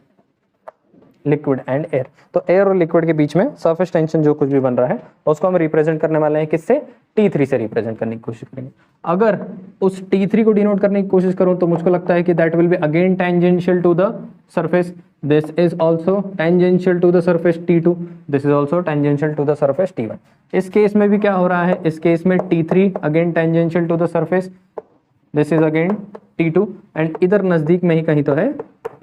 liquid and air. तो एयर और लिक्विड के बीच में सरफेस टेंशन जो कुछ भी बन रहा है उसको हम रिप्रेजेंट करने वाले हैं किससे, T3 से रिप्रेजेंट करने की कोशिश करेंगे। अगर उस T3 को डिनोट करने की कोशिश करूं तो मुझको लगता है कि that will be again tangential to the surface, this is also tangential to the surface T2, this is also tangential to the surface T1। इस केस में भी क्या हो रहा है, इस केस में T3 again tangential to the surface, this is again T2 and इधर नजदीक में ही कहीं तो है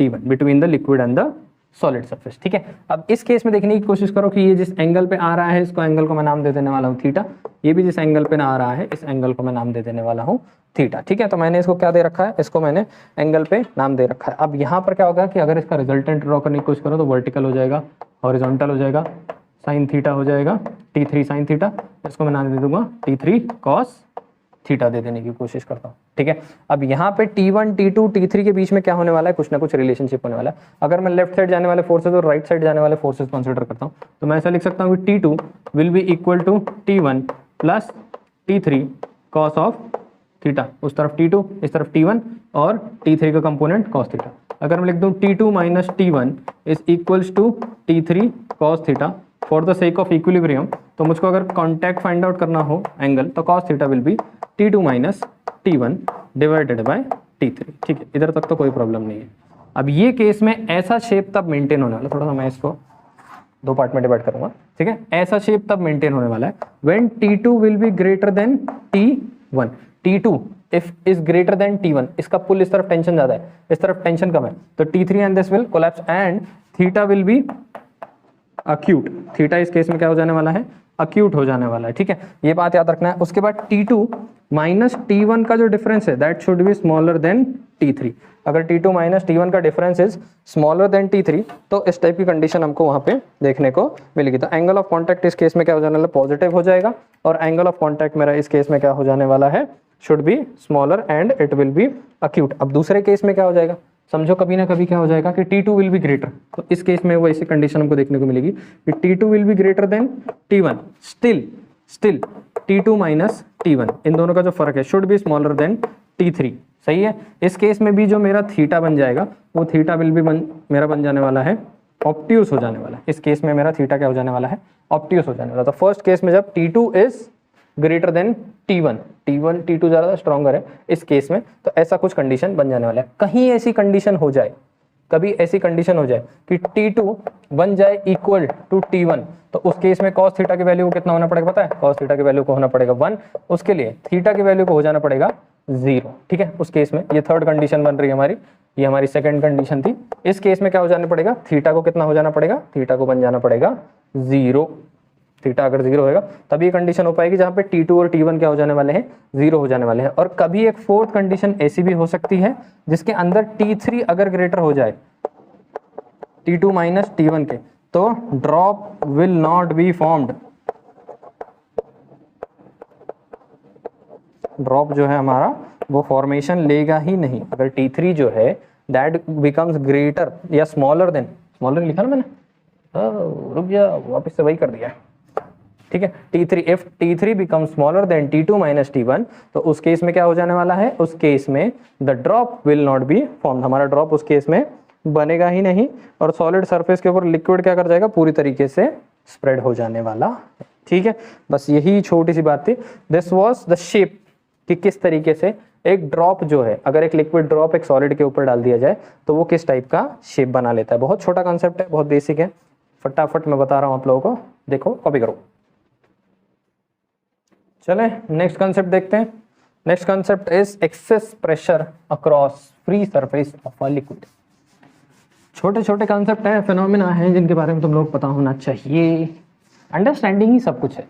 T1 between the liquid and the solid surface. ठीक है, अब इस केस में देखने की कोशिश करो कि ये जिस एंगल पे आ रहा है इसको एंगल को मैं नाम दे देने वाला हूँ थीटा, ये भी जिस एंगल पे ना आ रहा है इस एंगल को मैं नाम दे देने वाला हूँ थीटा। ठीक है, तो मैंने इसको क्या दे रखा है, इसको मैंने एंगल पे नाम दे रखा है। अब यहाँ पर क्या होगा कि अगर इसका रिजल्टेंट ड्रॉ करने की कोशिश करो तो वर्टिकल हो जाएगा, हॉरिजॉन्टल हो जाएगा, साइन थीटा हो जाएगा, T3 साइन थीटा, इसको मैं नाम दे दूंगा T3 कॉस थीटा दे देने की कोशिश करता हूँ। ठीक है, अब यहाँ पे T1 T2 T3 के बीच में क्या होने वाला है, कुछ ना कुछ रिलेशनशिप होने वाला है। अगर मैं लेफ्ट साइड जाने वाले फोर्सेस और राइट साइड जाने वाले फोर्सेस कंसीडर करता हूँ तो मैं ऐसा लिख सकता हूँ कि T2 will be equal to T1 plus T3 cos of theta, उस तरफ T2 इस तरफ T1 और T3 का कंपोनेंट कॉस थीटा। अगर मैं लिख दूँ T2 minus T1 is equals to T3 cos theta for the sake of equilibrium, तो मुझको अगर कॉन्टैक्ट फाइंड आउट करना हो एंगल तो cos theta will be T2 minus T1 divided by T3। ठीक है, इधर तक तो कोई प्रॉब्लम नहीं है। अब ये केस में ऐसा शेप तब मेंटेन होने वाला, थोड़ा सा मैं इसको दो पार्ट में डिवाइड करूंगा। ठीक है, ऐसा शेप तब मेंटेन होने वाला है when T2 will be greater than T1। T2 if is greater then T1, इसका पुल इस तरफ टेंशन ज्यादा है, इस तरफ टेंशन कम है, तो T3 and this will collapse and theta will be acute. Theta इस केस में क्या हो जाने वाला है, अक्यूट हो जाने वाला है। ठीक है, ये बात याद रखना है। उसके बाद T2 माइनस T1 का जो डिफरेंस है that should be smaller than T3। अगर T2 माइनस T1 का difference is smaller than T3 तो इस टाइप की कंडीशन हमको वहां पे देखने को मिलेगी। तो एंगल ऑफ कॉन्टैक्ट इस केस में क्या हो जाने वाला है, पॉजिटिव हो जाएगा, और एंगल ऑफ कॉन्टैक्ट मेरा इस केस में क्या हो जाने वाला है, should be smaller and it will be acute. अब दूसरे केस में क्या हो जाएगा, समझो कभी ना कभी क्या हो जाएगा कि T2 विल बी ग्रेटर, तो इस केस में वो ऐसी कंडीशन हमको देखने को मिलेगी कि T2 will be greater than T1, still T2 minus T1, इन दोनों का जो फर्क है should be smaller than T3। सही है, इस केस में भी जो मेरा थीटा बन जाएगा वो थीटा विल बी मेरा बन जाने वाला है ऑप्टियूस हो जाने वाला है। इस केस में मेरा थीटा क्या हो जाने वाला है, ऑप्टियूस हो जाने वाला। तो फर्स्ट केस में जब T2 is greater then T1, T2 ज्यादा स्ट्रॉन्गर है इस केस में, तो ऐसा कुछ कंडीशन बन जाने वाला है। कहीं ऐसी कंडीशन हो जाए, कभी ऐसी कंडीशन हो जाए कि T2 बन जाए इक्वल टू T1, तो उस केस में cos थीटा की वैल्यू को कितना होना पड़ेगा पता है, cos थीटा की वैल्यू को होना पड़ेगा 1, उसके लिए थीटा की वैल्यू को हो जाना पड़ेगा 0। ठीक है, उस केस में ये थर्ड कंडीशन बन रही है हमारी, ये हमारी सेकंड कंडीशन थी। इस केस में क्या हो जाना पड़ेगा, थीटा को कितना हो जाना पड़ेगा, थीटा को बन जाना पड़ेगा 0। थीटा अगर 0 होएगा तभी ये कंडीशन हो पाएगी जहां पे T2 और T1 क्या हो जाने वाले हैं, 0 हो जाने वाले हैं। और कभी एक फोर्थ कंडीशन ऐसी भी हो सकती है जिसके अंदर T3 अगर ग्रेटर हो जाए T2 माइनस T1 के, तो drop will not be formed. Drop जो है हमारा वो फॉर्मेशन लेगा ही नहीं। अगर T3 जो है दैट बिकम्स ग्रेटर या स्मॉलर देन, स्मॉलर लिखा ना मैंने, रुक जा वापस से वही कर दिया। ठीक है, T3 if T3 become smaller than T2 minus T1, तो उस केस में क्या हो जाने वाला है, उस केस में the drop will not be formed, हमारा ड्रॉप उस केस में बनेगा ही नहीं, और सॉलिड सरफेस के ऊपर लिक्विड क्या कर जाएगा, पूरी तरीके से स्प्रेड हो जाने वाला है। ठीक है, बस यही छोटी सी बात थी। दिस वाज द शेप कि किस तरीके से एक ड्रॉप जो है, अगर एक लिक्विड ड्रॉप एक सॉलिड के ऊपर डाल दिया जाए तो वो किस टाइप का शेप बना लेता है। बहुत छोटा कॉन्सेप्ट है, बहुत बेसिक है, फटाफट मैं बता रहा हूं आप लोगों को, देखो कॉपी करो। चले नेक्स्ट कॉन्सेप्ट देखते हैं। Next concept is excess pressure across free surface of a liquid. छोटे छोटे कॉन्सेप्ट हैं, फिनोमिना हैं जिनके बारे में तुम लोग पता होना चाहिए। अंडरस्टैंडिंग ही सब कुछ है।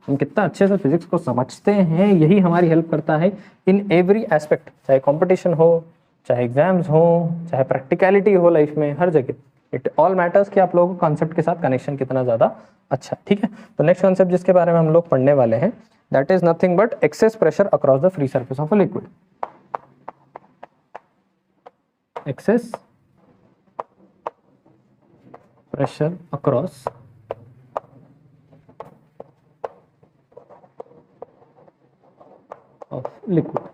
हम कितना अच्छे से फिजिक्स को समझते हैं, यही हमारी हेल्प करता है इन एवरी एस्पेक्ट, चाहे कंपटीशन हो, चाहे एग्जाम्स हो, चाहे प्रैक्टिकलिटी हो लाइफ में, हर जगह इट ऑल मैटर्स कि आप लोगों को कॉन्सेप्ट के साथ कनेक्शन कितना ज़्यादा अच्छा। ठीक है, तो नेक्स्ट कॉन्सेप्ट जिसके बारे में हम लोग पढ़ने वाले हैं that is nothing but excess pressure across the free surface of a liquid. Excess pressure across of liquid.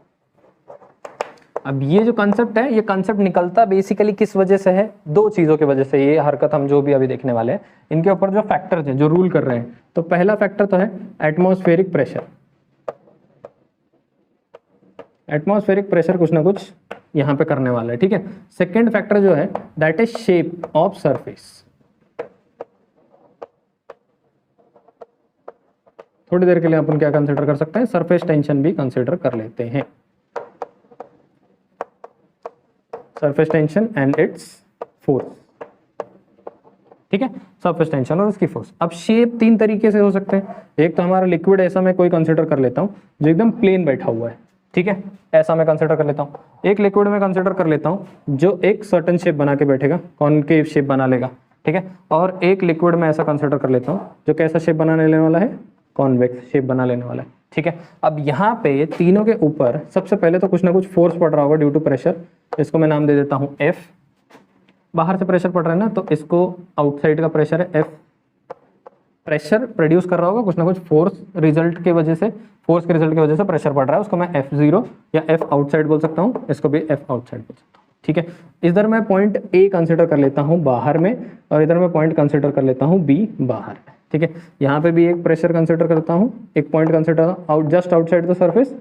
अब ये जो कंसेप्ट है, ये कंसेप्ट निकलता बेसिकली किस वजह से है? दो चीज़ों की वजह से। ये हरकत हम जो भी अभी देखने वाले हैं, इनके ऊपर जो फैक्टर्स हैं जो रूल कर रहे हैं, तो पहला फैक्टर तो है एटमॉस्फेरिक प्रेशर। एटमॉस्फेरिक प्रेशर कुछ ना कुछ यहाँ पे करने वाला है। ठीक है, सेकेंड फैक्टर जो है that is shape of surface. थोड़ी देर के लिए अपन क्या कंसिडर कर सकते हैं? सरफेस टेंशन भी कंसिडर कर लेते हैं। Surface tension and its force. ठीक है, सरफेस टेंशन और उसकी फोर्स। अब शेप तीन तरीके से हो सकते हैं। एक तो हमारा लिक्विड ऐसा मैं कोई कंसिडर कर लेता हूँ जो एकदम प्लेन बैठा हुआ है। ठीक है, ऐसा मैं कंसिडर कर लेता हूँ। एक लिक्विड में कंसिडर कर लेता हूँ जो एक सर्टेन शेप बना के बैठेगा, कॉनकेव शेप बना लेगा। ठीक है, और एक लिक्विड में ऐसा कंसिडर कर लेता हूँ जो कैसा शेप बनाने लेने वाला है? कॉन्वेक्स शेप बना लेने वाला है। ठीक है, अब यहाँ पे तीनों के ऊपर सबसे पहले तो कुछ ना कुछ फोर्स पड़ रहा होगा ड्यू टू प्रेशर। इसको मैं नाम दे देता हूँ F। बाहर से प्रेशर पड़ रहा है ना, तो इसको आउटसाइड का प्रेशर है F। प्रेशर प्रोड्यूस कर रहा होगा कुछ ना कुछ फोर्स रिजल्ट के वजह से, फोर्स के रिजल्ट की वजह से प्रेशर पड़ रहा है, उसको मैं F0 या F आउटसाइड बोल सकता हूँ, इसको भी F आउटसाइड बोल सकता हूँ। ठीक है, इधर मैं पॉइंट A कंसिडर कर लेता हूँ बाहर में, और इधर मैं पॉइंट कंसिडर कर लेता हूँ B बाहर। ठीक है, यहाँ पे भी एक प्रेशर कंसिडर करता हूँ, एक point consider out just outside the surface,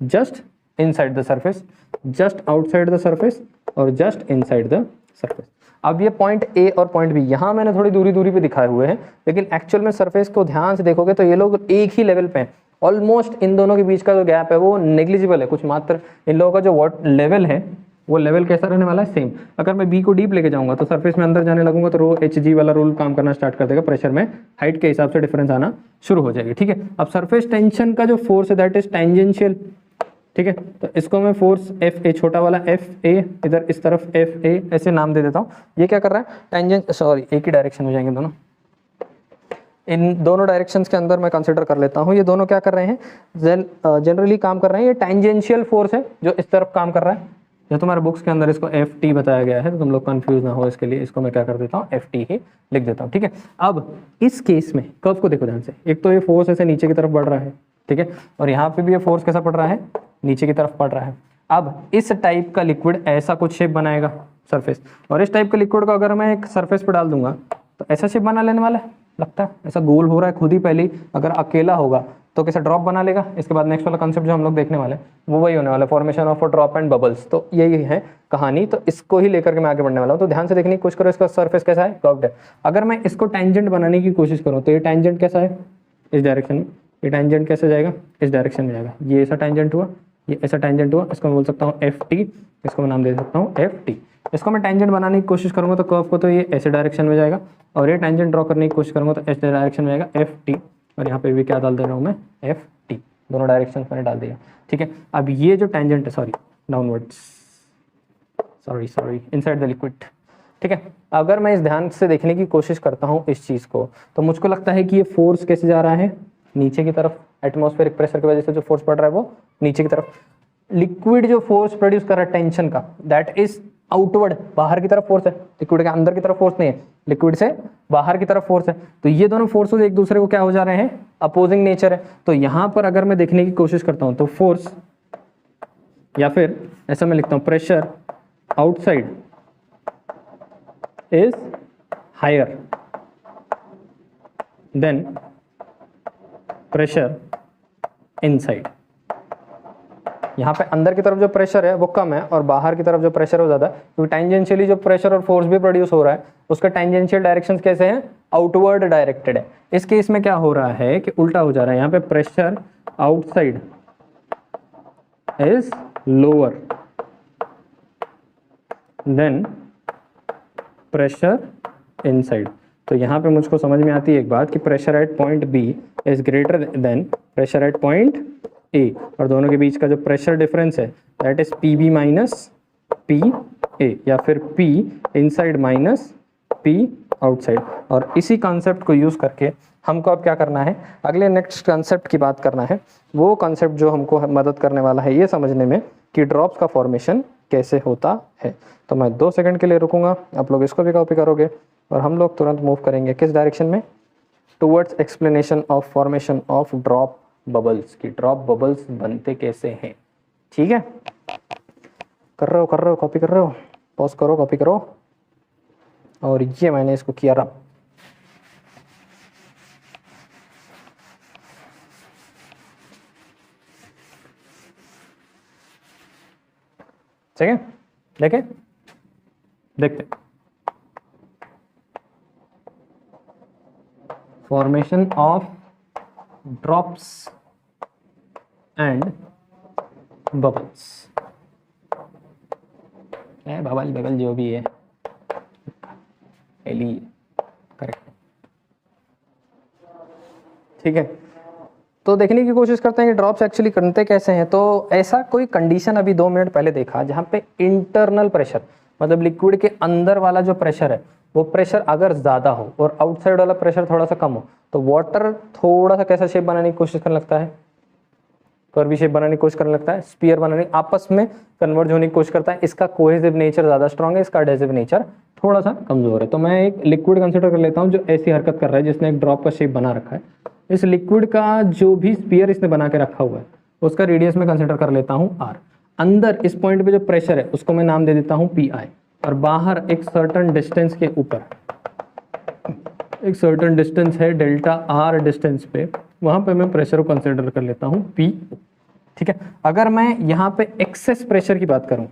just inside the surface, just outside the surface और जस्ट इनसाइड द सरफेस। अब ये पॉइंट ए और पॉइंट बी यहाँ मैंने थोड़ी दूरी दूरी पे दिखाए हुए हैं, लेकिन एक्चुअल में सरफेस को ध्यान से देखोगे तो ये लोग एक ही लेवल पे हैं। ऑलमोस्ट इन दोनों के बीच का जो गैप है वो नेग्लिजिबल है, कुछ मात्र। इन लोगों का जो वॉट लेवल है वो लेवल कैसा रहने वाला है? सेम। अगर मैं बी को डीप लेके जाऊंगा तो सरफेस में अंदर जाने लगूंगा तो रो एच जी वाला रूल काम करना स्टार्ट कर देगा, प्रेशर में हाइट के हिसाब से डिफरेंस आना शुरू हो जाएगी। ठीक है, अब सरफेस टेंशन का जो फोर्स है दैट इज टेंजेंशियल। ठीक है, तो इसको मैं फोर्स एफ ए, छोटा वाला एफ ए, इधर इस तरफ एफ ए ऐसे नाम दे देता हूँ। ये क्या कर रहा है? टेंजेंट, सॉरी एक ही डायरेक्शन हो जाएंगे दोनों। इन दोनों डायरेक्शंस के अंदर मैं कंसिडर कर लेता हूँ, ये दोनों क्या कर रहे हैं? जनरली काम कर रहे हैं। ये टेंजेंशियल फोर्स है जो इस तरफ काम कर रहा है। जो तुम्हारे बुक्स के अंदर इसको एफ टी बताया गया है, तो तुम लोग कंफ्यूज ना हो इसके लिए इसको मैं क्या कर देता हूँ? एफ टी ही लिख देता हूँ। ठीक है, अब इस केस में कर्व को देखो ध्यान से। एक तो ये फोर्स ऐसे नीचे की तरफ बढ़ रहा है, ठीक है, और यहाँ पे भी ये फोर्स कैसा पड़ रहा है? नीचे की तरफ पड़ रहा है। अब इस टाइप का लिक्विड ऐसा कुछ शेप बनाएगा सरफेस, और इस टाइप के लिक्विड को अगर मैं एक सरफेस पे डाल दूंगा तो ऐसा शेप बना लेने वाला है। लगता है ऐसा गोल हो रहा है खुद ही। पहले अगर अकेला होगा तो कैसा ड्रॉप बना लेगा। इसके बाद नेक्स्ट वाला कंसेप्ट जो हम लोग देखने वाले हैं वो वही होने वाला है, formation of a drop and bubbles. तो यही है कहानी, तो इसको ही लेकर के मैं आगे बढ़ने वाला हूँ। तो ध्यान से देखने की कोशिश करो, इसका सरफेस कैसा है? कर्व्ड है। अगर मैं इसको टेंजेंट बनाने की कोशिश करूँ तो ये टेंजेंट कैसा है? इस डायरेक्शन में। ये टेंजेंट कैसे जाएगा? इस डायरेक्शन में जाएगा। ये ऐसा टेंजेंट हुआ, ये ऐसा टेंजेंट हुआ, इसको मैं बोल सकता हूँ एफ टी, इसको मैं नाम दे सकता हूँ एफ टी। इसको मैं टेंजेंट बनाने की कोशिश करूँगा तो कर्व को तो ये ऐसे डायरेक्शन में जाएगा, और ये टेंजेंट ड्रॉ करने की कोशिश करूँगा तो ऐसे डायरेक्शन में जाएगा एफ टी, और यहाँ पे भी क्या डाल दे रहा हूँ मैं? F T. दोनों डायरेक्शन मैंने डाल दिया। ठीक है, अब ये जो टेंजेंट है, sorry downwards, sorry inside the liquid. ठीक है, अगर मैं इस ध्यान से देखने की कोशिश करता हूँ इस चीज़ को, तो मुझको लगता है कि ये फोर्स कैसे जा रहा है? नीचे की तरफ। एटमॉस्फेरिक प्रेशर की वजह से जो फोर्स पड़ रहा है वो नीचे की तरफ। लिक्विड जो फोर्स प्रोड्यूस कर रहा है टेंशन का, दैट इज आउटवर्ड, बाहर की तरफ फोर्स है। लिक्विड के अंदर की तरफ फोर्स नहीं है, लिक्विड से बाहर की तरफ फोर्स है। तो ये दोनों फोर्सेस एक दूसरे को क्या हो जा रहे हैं? अपोजिंग नेचर है। तो यहाँ पर अगर मैं देखने की कोशिश करता हूँ तो फोर्स, या फिर ऐसा मैं लिखता हूँ pressure outside is higher than pressure inside. यहाँ पे अंदर की तरफ जो प्रेशर है वो कम है और बाहर की तरफ जो प्रेशर है वो ज़्यादा है, क्योंकि टेंजेंशियली जो प्रेशर और फोर्स भी प्रोड्यूस हो रहा है उसका टेंजेंशियल डायरेक्शंस कैसे हैं? आउटवर्ड डायरेक्टेड है। इस केस में क्या हो रहा है कि उल्टा हो जा रहा है। यहाँ पे pressure outside is lower than pressure inside. तो यहाँ पे मुझको समझ में आती है एक बात कि pressure at point B is greater than pressure at point A, और दोनों के बीच का जो प्रेशर डिफरेंस है that is P B minus P A, या फिर P inside minus P outside. और इसी कॉन्सेप्ट को यूज़ करके हमको अब क्या करना है, अगले नेक्स्ट कॉन्सेप्ट की बात करना है। वो कॉन्सेप्ट जो हमको मदद करने वाला है ये समझने में कि ड्रॉप्स का फॉर्मेशन कैसे होता है। तो मैं 2 सेकंड के लिए रुकूंगा, आप लोग इसको भी कॉपी करोगे और हम लोग तुरंत मूव करेंगे किस डायरेक्शन में, towards explanation of formation of drop bubbles, की ड्रॉप बबल्स बनते कैसे हैं। ठीक है, कर रहे हो कॉपी कर रहे हो, पॉज करो कॉपी करो। और ये मैंने इसको किया रब, ठीक है, देखें देखते formation of drops and bubbles, है बबल बबल जो भी है एली करेक्ट, ठीक है। तो देखने की कोशिश करते हैं कि ड्रॉप्स एक्चुअली करते कैसे हैं। तो ऐसा कोई कंडीशन अभी 2 मिनट पहले देखा जहाँ पे इंटरनल प्रेशर, मतलब लिक्विड के अंदर वाला जो प्रेशर है वो प्रेशर अगर ज़्यादा हो और आउटसाइड वाला प्रेशर थोड़ा सा कम हो, तो वाटर थोड़ा सा कैसा शेप बनाने की कोशिश करने लगता है, कर्वी शेप बनाने की कोशिश करने लगता है, स्पीयर बनाने, आपस में कन्वर्ज होने की कोशिश करता है। इसका कोहेसिव नेचर ज़्यादा स्ट्रॉन्ग है, इसका एडहेसिव नेचर थोड़ा सा कमजोर है। तो मैं एक लिक्विड कंसिडर कर लेता हूँ जो ऐसी हरकत कर रहा है, जिसने एक ड्रॉप का शेप बना रखा है। इस लिक्विड का जो भी स्पीयर इसने बना के रखा हुआ है उसका रेडियस में कंसिडर कर लेता हूँ r। अंदर इस पॉइंट पे जो प्रेशर है उसको मैं नाम दे देता हूँ पी आई, और बाहर एक सर्टन डिस्टेंस के ऊपर एक सर्टन डिस्टेंस है डेल्टा आर डिस्टेंस पे, वहाँ पे मैं प्रेशर को कंसिडर कर लेता हूँ पी। ठीक है, अगर मैं यहाँ पे एक्सेस प्रेशर की बात करूँ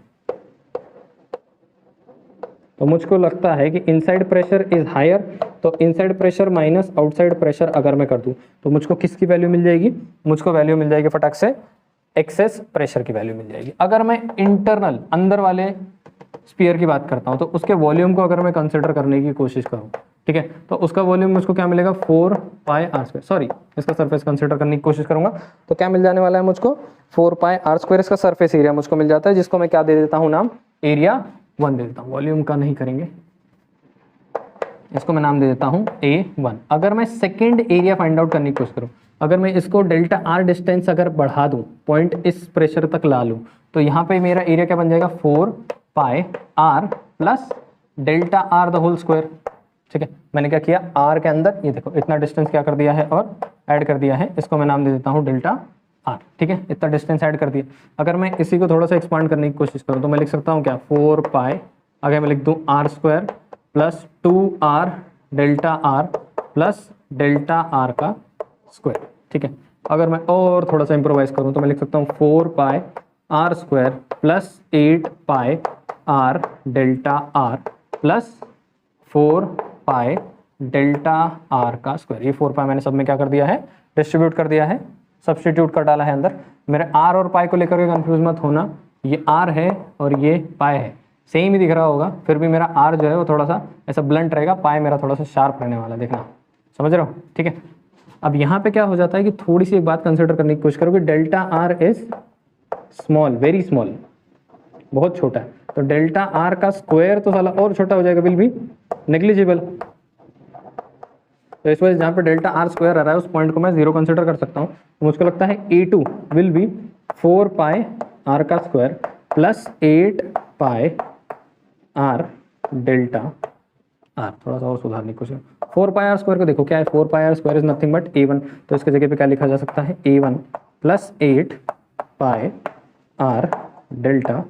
तो मुझको लगता है कि इनसाइड प्रेशर इज हायर, तो inside pressure minus outside pressure अगर मैं कर दूं तो मुझको किसकी वैल्यू मिल जाएगी, मुझको वैल्यू मिल जाएगी फटाक से एक्सेस प्रेशर की वैल्यू मिल जाएगी। अगर मैं इंटरनल अंदर वाले स्पीयर की बात करता हूं तो उसके वॉल्यूम को अगर मैं कंसिडर करने की कोशिश करूं, ठीक है, तो उसका वॉल्यूम मुझको क्या मिलेगा 4 पाई आर स्क्वायर, सॉरी इसका सरफेस कंसिडर करने की कोशिश करूंगा तो क्या मिल जाने वाला है मुझको 4 पाई आर स्क्वायर। इसका सरफेस एरिया मुझको मिल जाता है, जिसको मैं क्या दे देता हूँ नाम, एरिया 1 दे देता हूँ, वॉल्यूम का नहीं करेंगे, इसको मैं नाम दे देता हूँ A1। अगर मैं सेकेंड एरिया फाइंड आउट करने की कोशिश करूँ, अगर मैं इसको डेल्टा आर डिस्टेंस अगर बढ़ा दूँ, पॉइंट इस प्रेशर तक ला लूँ, तो यहाँ पे मेरा एरिया क्या बन जाएगा 4 pi R plus delta R the whole square. ठीक है, मैंने क्या किया, आर के अंदर ये देखो इतना डिस्टेंस क्या कर दिया है और ऐड कर दिया है, इसको मैं नाम दे देता हूँ डेल्टा आर। ठीक है, इतना डिस्टेंस ऐड कर दिया। अगर मैं इसी को थोड़ा सा एक्सपांड करने की कोशिश करूँ तो मैं लिख सकता हूँ क्या 4 पाई, आगे मैं लिख दूँ R square plus 2r delta R plus delta R का स्क्वायर। ठीक है, अगर मैं और थोड़ा सा इम्प्रोवाइज करूँ तो मैं लिख सकता हूँ 4 pi R square plus 8 pi R delta R plus 4 pi delta R का स्क्वायर। ये 4 पाई मैंने सब में क्या कर दिया है, डिस्ट्रीब्यूट कर दिया है, सब्सटीट्यूट कर डाला है अंदर। मेरे आर और पाई को लेकर के कंफ्यूज मत होना, ये आर है और ये पाई है, सेम ही दिख रहा होगा, फिर भी मेरा आर जो है वो थोड़ा सा ऐसा ब्लंट रहेगा, पाई मेरा थोड़ा सा शार्प रहने वाला, देखना, समझ रहे हो। ठीक है, अब यहाँ पे क्या हो जाता है कि थोड़ी सी एक बात कंसिडर करने की कोशिश करो कि delta R is small, very small, बहुत छोटा है, तो डेल्टा आर का स्क्वायर तो साला और छोटा हो जाएगा, विल बी नेग्लिजिबल। तो इस वजह से जहाँ पे डेल्टा आर स्क्वायर आ रहा है उस पॉइंट को मैं 0 कंसिडर कर सकता हूँ। मुझको लगता है A2 will be 4 pi R का square plus 8 pi R delta R. थोड़ा सा और सुधारने की कोशिश, 4 पाई आर स्क्वायर को देखो क्या है, 4 pi R square is nothing but A1, तो इसके जगह पे क्या लिखा जा सकता है A1 plus 8 pi R delta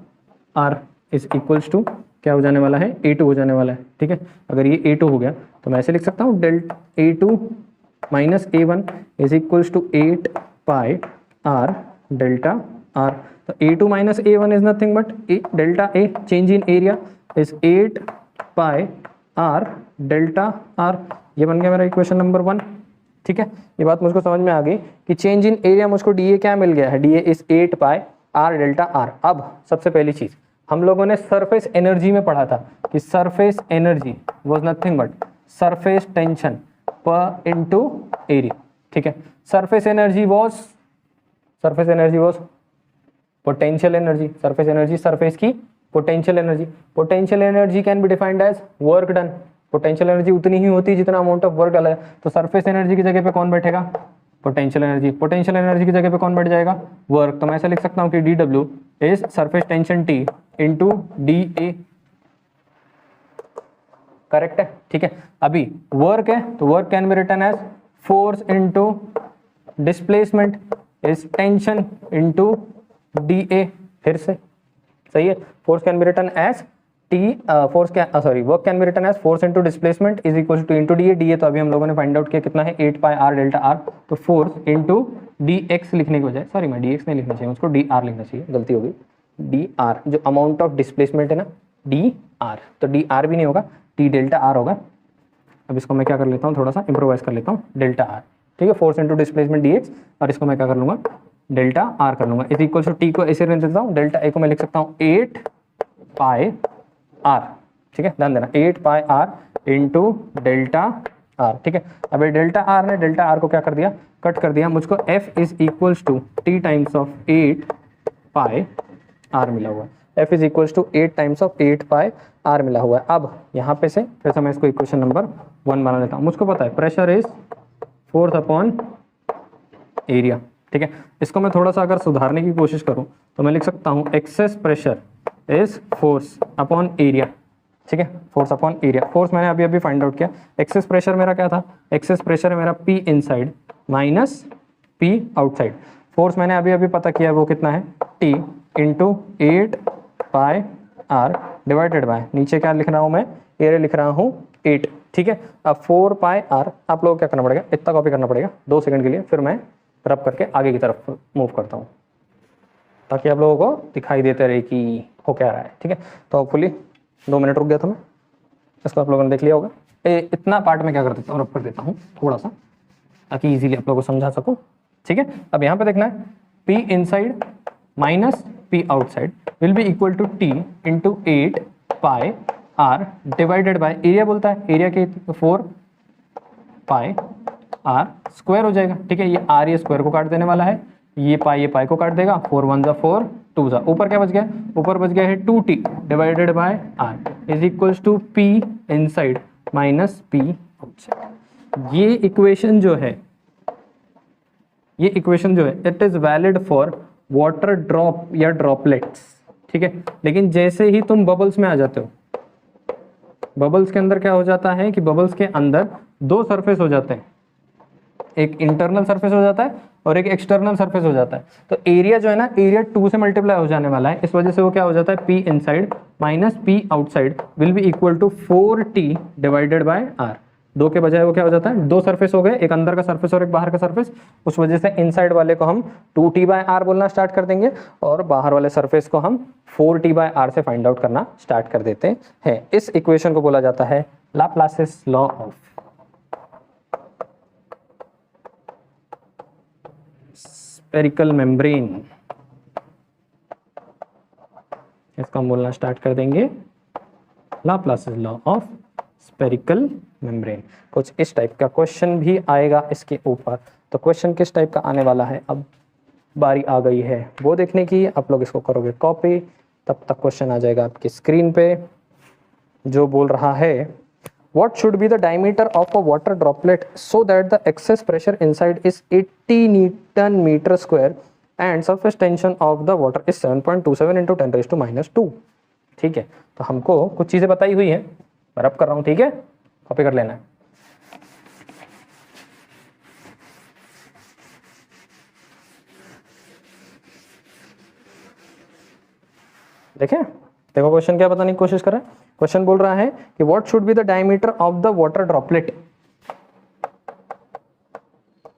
R is equals to क्या हो जाने वाला है, A2 हो जाने वाला है। ठीक है, अगर ये A2 हो गया तो मैं ऐसे लिख सकता हूँ delta A2 minus A1 is equals to 8 pi R delta R. तो A2 minus A1 is nothing but delta A, change in area is 8 pi R delta R. ये बन गया मेरा इक्वेशन नंबर 1। ठीक है, ये बात मुझको समझ में आ गई कि चेंज इन एरिया मुझको DA क्या मिल गया है, DA is 8 pi R delta are. अब सबसे पहली चीज़, हम लोगों ने सरफेस एनर्जी में पढ़ा था कि surface energy was nothing but surface tension पर इनटू एरिया, ठीक है। Surface energy was potential energy, surface energy surface की potential energy. Potential energy can be defined as work done. Potential energy उतनी ही होती है जितना अमाउंट ऑफ वर्क डाला है, तो सरफेस एनर्जी की जगह पे कौन बैठेगा? Potential energy. पोटेंशियल एनर्जी की जगह पे कौन बैठ जाएगा? वर्क। तो मैं ऐसा लिख सकता हूँ कि dW is surface tension T into dA, correct है, ठीक है। अभी वर्क है तो work can be written as force into displacement is tension into dA, फिर से सही है। Force can be written as work can be written as force into displacement is equal to into dA। dA तो अभी हम लोगों ने find out किया कितना है, 8 पाई r डेल्टा r। तो फोर्स इंटू dx लिखने के बजाय, सॉरी मैं dx नहीं लिखना चाहिए, उसको dr लिखना चाहिए, गलती हो गई। dr जो अमाउंट ऑफ डिस्प्लेसमेंट है ना, dr, तो dr भी नहीं होगा, d डेल्टा r होगा। अब इसको मैं क्या कर लेता हूँ, थोड़ा सा इम्प्रोवाइज कर लेता हूँ, डेल्टा r, ठीक है। फोर्स इंटू डिस्प्लेसमेंट dx, और इसको मैं क्या कर लूँगा, डेल्टा r कर लूँगा। इज इक्वल टू t को ऐसे रहने देता हूँ, डेल्टा a को मैं लिख सकता हूँ 8 पाई r, ठीक है, ध्यान देना 8 pi r into delta r, ठीक है। अब ये डेल्टा r ने डेल्टा r को क्या कर दिया, कट कर दिया। मुझको f is equals to t times of 8 pi r मिला हुआ है। f is equals to 8 times of 8 pi r मिला हुआ है। अब यहाँ पे से फिर से मैं इसको इक्वेशन नंबर 1 बना लेता हूँ। मुझको पता है pressure is force upon area, ठीक है। इसको मैं थोड़ा सा अगर सुधारने की कोशिश करूँ तो मैं लिख सकता हूँ excess pressure is force upon area, ठीक है, फोर्स अपॉन एरिया। फोर्स मैंने अभी अभी फाइंड आउट किया। एक्सेस प्रेशर मेरा क्या था, एक्सेस प्रेशर है मेरा P inside minus P outside. Force मैंने अभी अभी पता किया वो कितना है, T into 8 pi R divided bye, नीचे क्या लिख रहा हूँ मैं, एरिया लिख रहा हूँ 8, ठीक है। अब 4 पाई R, आप लोगों को क्या करना पड़ेगा, इतना कॉपी करना पड़ेगा 2 सेकंड के लिए, फिर मैं रब करके आगे की तरफ मूव करता हूँ ताकि आप लोगों को दिखाई देते रहे कि हो क्या रहा है, ठीक है। तो होपफुली 2 मिनट रुक गया था मैं, इसको आप लोगों ने देख लिया होगा। इतना पार्ट में क्या कर देता हूँ, रब कर देता हूँ थोड़ा सा ताकि इजीली आप लोगों को समझा सकूँ, ठीक है। अब यहाँ पे देखना है P inside minus P outside will be equal to T into 8 pi R divided by area बोलता है, एरिया के 4 पाई R स्क्वायर हो जाएगा, ठीक है। ये R ये स्क्वायर को काट देने वाला है, ये पाई को काट देगा, 4 1 जा 4 2 जा, ऊपर क्या बच गया, ऊपर बच गया है 2T divided by R is equals to P inside minus P outside. ये इक्वेशन जो है it is valid for water drop या ड्रॉपलेट्स, ठीक है। लेकिन जैसे ही तुम बबल्स में आ जाते हो, बबल्स के अंदर क्या हो जाता है कि बबल्स के अंदर 2 सरफेस हो जाते हैं, एक इंटरनल सरफेस हो जाता है और एक एक्सटर्नल सरफेस हो जाता है। तो एरिया जो है ना, एरिया 2 से मल्टीप्लाई हो जाने वाला है, इस वजह से वो क्या हो जाता है, P inside minus P outside will be equal to 4T divided by R। 2 के बजाय वो क्या हो जाता है, 2 सरफेस हो गए, एक अंदर का सरफेस और एक बाहर का सरफेस, उस वजह से इनसाइड वाले को हम 2T बाय R बोलना स्टार्ट कर देंगे और बाहर वाले सरफेस को हम 4T बाय R से फाइंड आउट करना स्टार्ट कर देते हैं। इस इक्वेशन को बोला जाता है लाप्लासिस लॉ ऑफ स्फेरिकल मेम्ब्रेन। इसको हम बोलना स्टार्ट कर देंगे लाप्लासिस लॉ ऑफ स्फेरिकल मेम्ब्रेन। कुछ इस टाइप का क्वेश्चन भी आएगा इसके ऊपर। तो क्वेश्चन किस टाइप का आने वाला है, अब बारी आ गई है वो देखने की। आप लोग इसको करोगे कॉपी, तब तक क्वेश्चन आ जाएगा आपकी स्क्रीन पे, जो बोल रहा है What should be the diameter of a water droplet so that the excess pressure inside is 80 Newton meter square and surface tension of the water is 7.27 into 10 raised to minus 2। ठीक है, तो हमको कुछ चीजें बताई हुई हैं, मैं रब कर रहा हूँ, ठीक है, कॉपी कर लेना है। देखें, देखो क्वेश्चन क्या बताने की कोशिश कर रहा है। क्वेश्चन बोल रहा है कि what should be the diameter of the water droplet.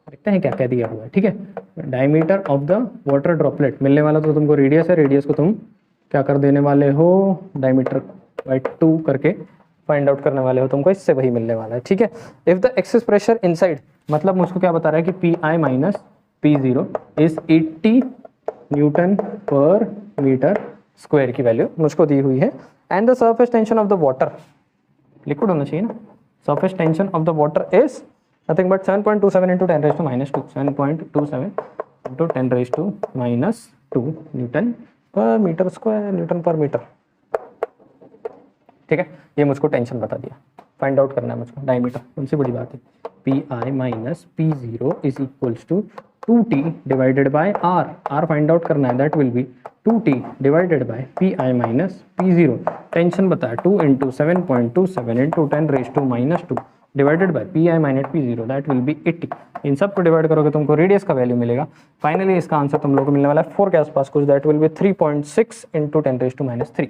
देखते हैं क्या कह दिया हुआ है, ठीक है। Diameter of the water droplet मिलने वाला तो तुमको रेडियस है, रेडियस को तुम क्या कर देने वाले हो, डायमीटर बाय 2 करके फाइंड आउट करने वाले हो, तुमको इससे वही मिलने वाला है, ठीक है। If the excess pressure inside, मतलब मुझको क्या बता रहा है कि Pi minus P0 is 80 Newton पर मीटर स्क्वायर की वैल्यू मुझको दी हुई है। And the surface tension of the water, liquid होना चाहिए ना, surface tension of the water is nothing but 7.27 into 10⁻², 7.27 into 10⁻², Newton पर मीटर स्क्वायर, न्यूटन पर मीटर। ठीक है, ये मुझको टेंशन बता दिया, फाइंड आउट करना है मुझको डायमीटर, कौन सी बड़ी बात है। P I minus P zero is equals to 2t divided by R, R find out करना है, that will be 2t divided by P I minus P zero. Tension बताया 2 into 7.27 into 10⁻² divided by P I minus P zero, that will be 80। इन सब को divide करोगे तुमको radius का value मिलेगा। फाइनली इसका आंसर तुम लोगों को मिलने वाला है 4 के आसपास कुछ, दैट विल बी 3.6 इंटू 10⁻3।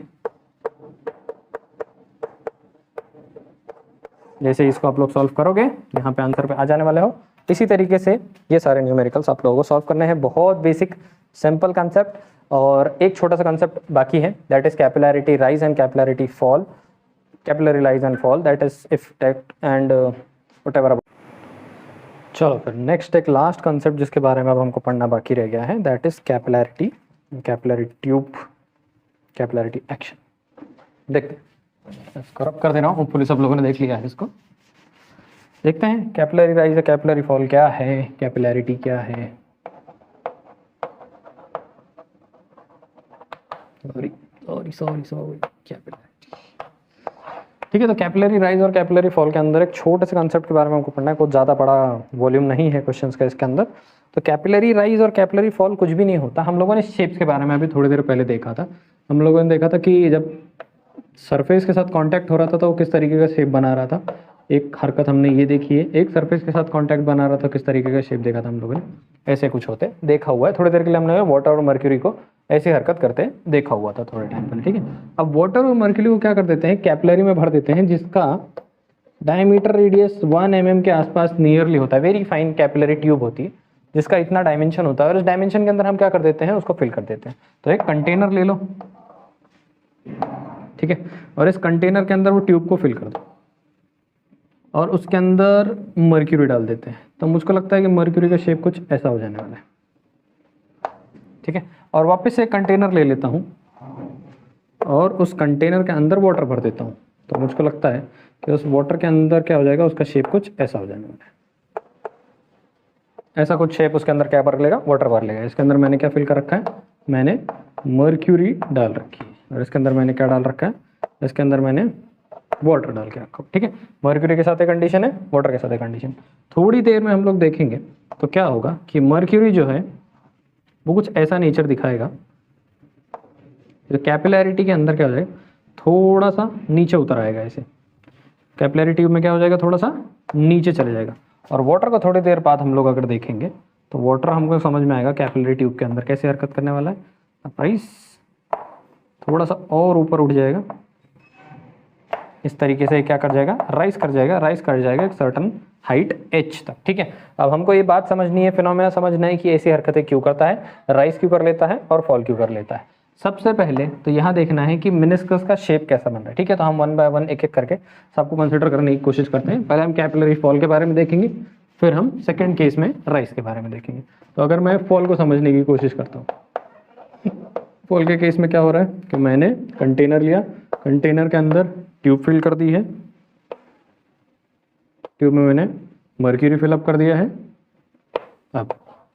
जैसे इसको आप लोग सॉल्व करोगे यहाँ पे आंसर पे आ जाने वाले हो। इसी तरीके से ये सारे न्यूमेरिकल्स आप लोगों को सॉल्व करने हैं, बहुत बेसिक सिंपल कंसेप्ट। और एक छोटा सा कंसेप्ट बाकी है, that is capillarity rise and capillarity fall, capillary rise and fall, that is effect and whatever. चलो फिर नेक्स्ट एक लास्ट कंसेप्ट जिसके बारे में अब हमको पढ़ना बाकी रह गया है, that is capillarity, capillary tube, capillarity action. देखते हैं, इसको रब कर दे रहा हूँ, होपफुली सब लोगों ने देख लिया है इसको। देखते हैं कैपिलरी राइज या कैपिलरी फॉल क्या है, कैपिलैरिटी क्या है। Sorry capillarity. ठीक है, तो कैपिलरी राइज और कैपिलरी फॉल के अंदर एक छोटे से कंसेप्ट के बारे में हमको पढ़ना है, कुछ ज़्यादा बड़ा वॉल्यूम नहीं है क्वेश्चंस का इसके अंदर। तो कैपिलरी राइज और कैपिलरी फॉल कुछ भी नहीं होता। हम लोगों ने शेप्स के बारे में अभी थोड़ी देर पहले देखा था। हम लोगों ने देखा था कि जब सरफेस के साथ कांटेक्ट हो रहा था तो वो किस तरीके का शेप बना रहा था। एक हरकत हमने ये देखी है, एक सरफेस के साथ कांटेक्ट बना रहा था, किस तरीके का शेप देखा था हम लोगों ने, ऐसे कुछ होते देखा हुआ है। थोड़ी देर के लिए हमने वाटर और मर्क्यूरी को ऐसी हरकत करते देखा हुआ था थोड़े टाइम पहले। ठीक है, अब वाटर और मर्क्यूरी को क्या कर देते हैं, कैपिलरी में भर देते हैं, जिसका डायमीटर रेडियस 1 mm के आसपास नियरली होता है। वेरी फाइन कैपिलरी ट्यूब होती है जिसका इतना डायमेंशन होता है, और इस डायमेंशन के अंदर हम क्या कर देते हैं, उसको फिल कर देते हैं। तो एक कंटेनर ले लो, ठीक है, और इस कंटेनर के अंदर वो ट्यूब को फिल कर दो और उसके अंदर मर्क्यूरी डाल देते हैं। तो मुझको लगता है कि मर्क्यूरी का शेप कुछ ऐसा हो जाने वाला है। ठीक है, और वापस से एक कंटेनर ले लेता हूँ और उस कंटेनर के अंदर वाटर भर देता हूँ। तो मुझको लगता है कि उस वाटर के अंदर क्या हो जाएगा, उसका शेप कुछ ऐसा हो जाने वाला है। ऐसा कुछ शेप उसके अंदर क्या भर लेगा, वाटर भर लेगा। इसके अंदर मैंने क्या फिल कर रखा है, मैंने मर्क्यूरी डाल रखी है, और इसके अंदर मैंने क्या डाल रखा है, इसके अंदर मैंने वाटर डाल के रखा। ठीक है, मर्क्यूरी के साथ एक कंडीशन है, वाटर के साथ एक कंडीशन। थोड़ी देर में हम लोग देखेंगे तो क्या होगा कि मर्क्यूरी जो है वो कुछ ऐसा नेचर दिखाएगा। तो कैपिलैरिटी के अंदर क्या हो जाएगा, थोड़ा सा नीचे उतर आएगा। ऐसे कैपिलरी ट्यूब में क्या हो जाएगा, थोड़ा सा नीचे चले जाएगा। और वाटर को थोड़ी देर बाद हम लोग अगर देखेंगे तो वाटर हमको समझ में आएगा कैपिलरी ट्यूब के अंदर कैसे हरकत करने वाला है। प्राइस थोड़ा सा और ऊपर उठ जाएगा, इस तरीके से क्या कर जाएगा, राइज कर जाएगा एक सर्टन हाइट h तक। ठीक है, अब हमको ये बात समझनी है, फिनोमेना समझना है कि ऐसी हरकतें क्यों करता है, राइज क्यों कर लेता है और फॉल क्यों कर लेता है। सबसे पहले तो यहाँ देखना है कि मेनिस्कस का शेप कैसा बन रहा है। ठीक है, तो हम 1 बाय 1 एक एक करके सबको कंसिडर करने की कोशिश करते हैं। पहले हम कैपिलरी फॉल के बारे में देखेंगे, फिर हम सेकेंड केस में राइज के बारे में देखेंगे। तो अगर मैं फॉल को समझने की कोशिश करता हूँ, फॉल के केस में क्या हो रहा है कि मैंने कंटेनर लिया, कंटेनर के अंदर ट्यूब फिल कर दी है, ट्यूब में मैंने मर्क्यूरी फिलअप कर दिया है। अब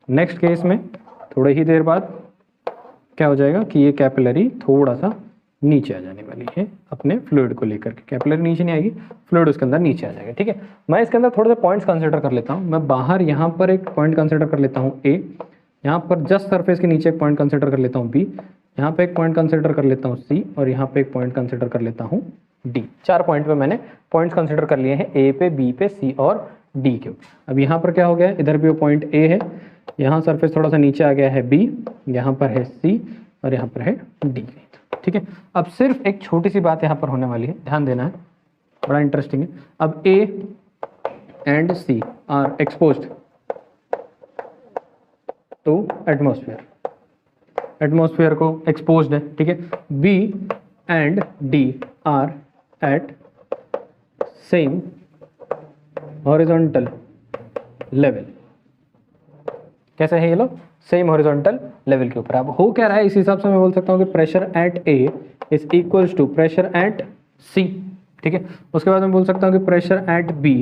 नेक्स्ट केस में थोड़ी ही देर बाद क्या हो जाएगा कि ये कैपिलरी थोड़ा सा नीचे आ जाने वाली है अपने फ्लूइड को लेकर के। कैपिलरी नीचे नहीं आएगी, फ्लूइड उसके अंदर नीचे आ जाएगा। ठीक है, मैं इसके अंदर थोड़े से पॉइंट्स कंसिडर कर लेता हूँ। मैं बाहर यहाँ पर एक पॉइंट कंसिडर कर लेता हूँ ए, यहाँ पर जस्ट सरफेस के नीचे एक पॉइंट कंसिडर कर लेता हूँ बी, यहाँ पे एक पॉइंट कंसिडर कर लेता हूँ सी, और यहाँ पे एक पॉइंट कंसिडर कर लेता हूँ डी। 4 पॉइंट पे मैंने पॉइंट्स कंसिडर कर लिए हैं, ए पे, बी पे, सी और डी के। अब यहाँ पर क्या हो गया, इधर भी वो पॉइंट ए है, यहाँ सरफेस थोड़ा सा नीचे आ गया है बी, यहाँ पर है सी और यहाँ पर है डी। ठीक है, अब सिर्फ एक छोटी सी बात यहाँ पर होने वाली है, ध्यान देना है, बड़ा इंटरेस्टिंग है। अब A and C are exposed to atmosphere, atmosphere को एक्सपोज्ड है। ठीक है, B and D are at same horizontal level. कैसे है ये लोग, सेम हॉरिजॉन्टल लेवल के ऊपर। अब हो क्या रहा है, इस हिसाब से मैं बोल सकता हूँ कि pressure at A is equals to pressure at C, ठीक है। उसके बाद मैं बोल सकता हूँ कि pressure at B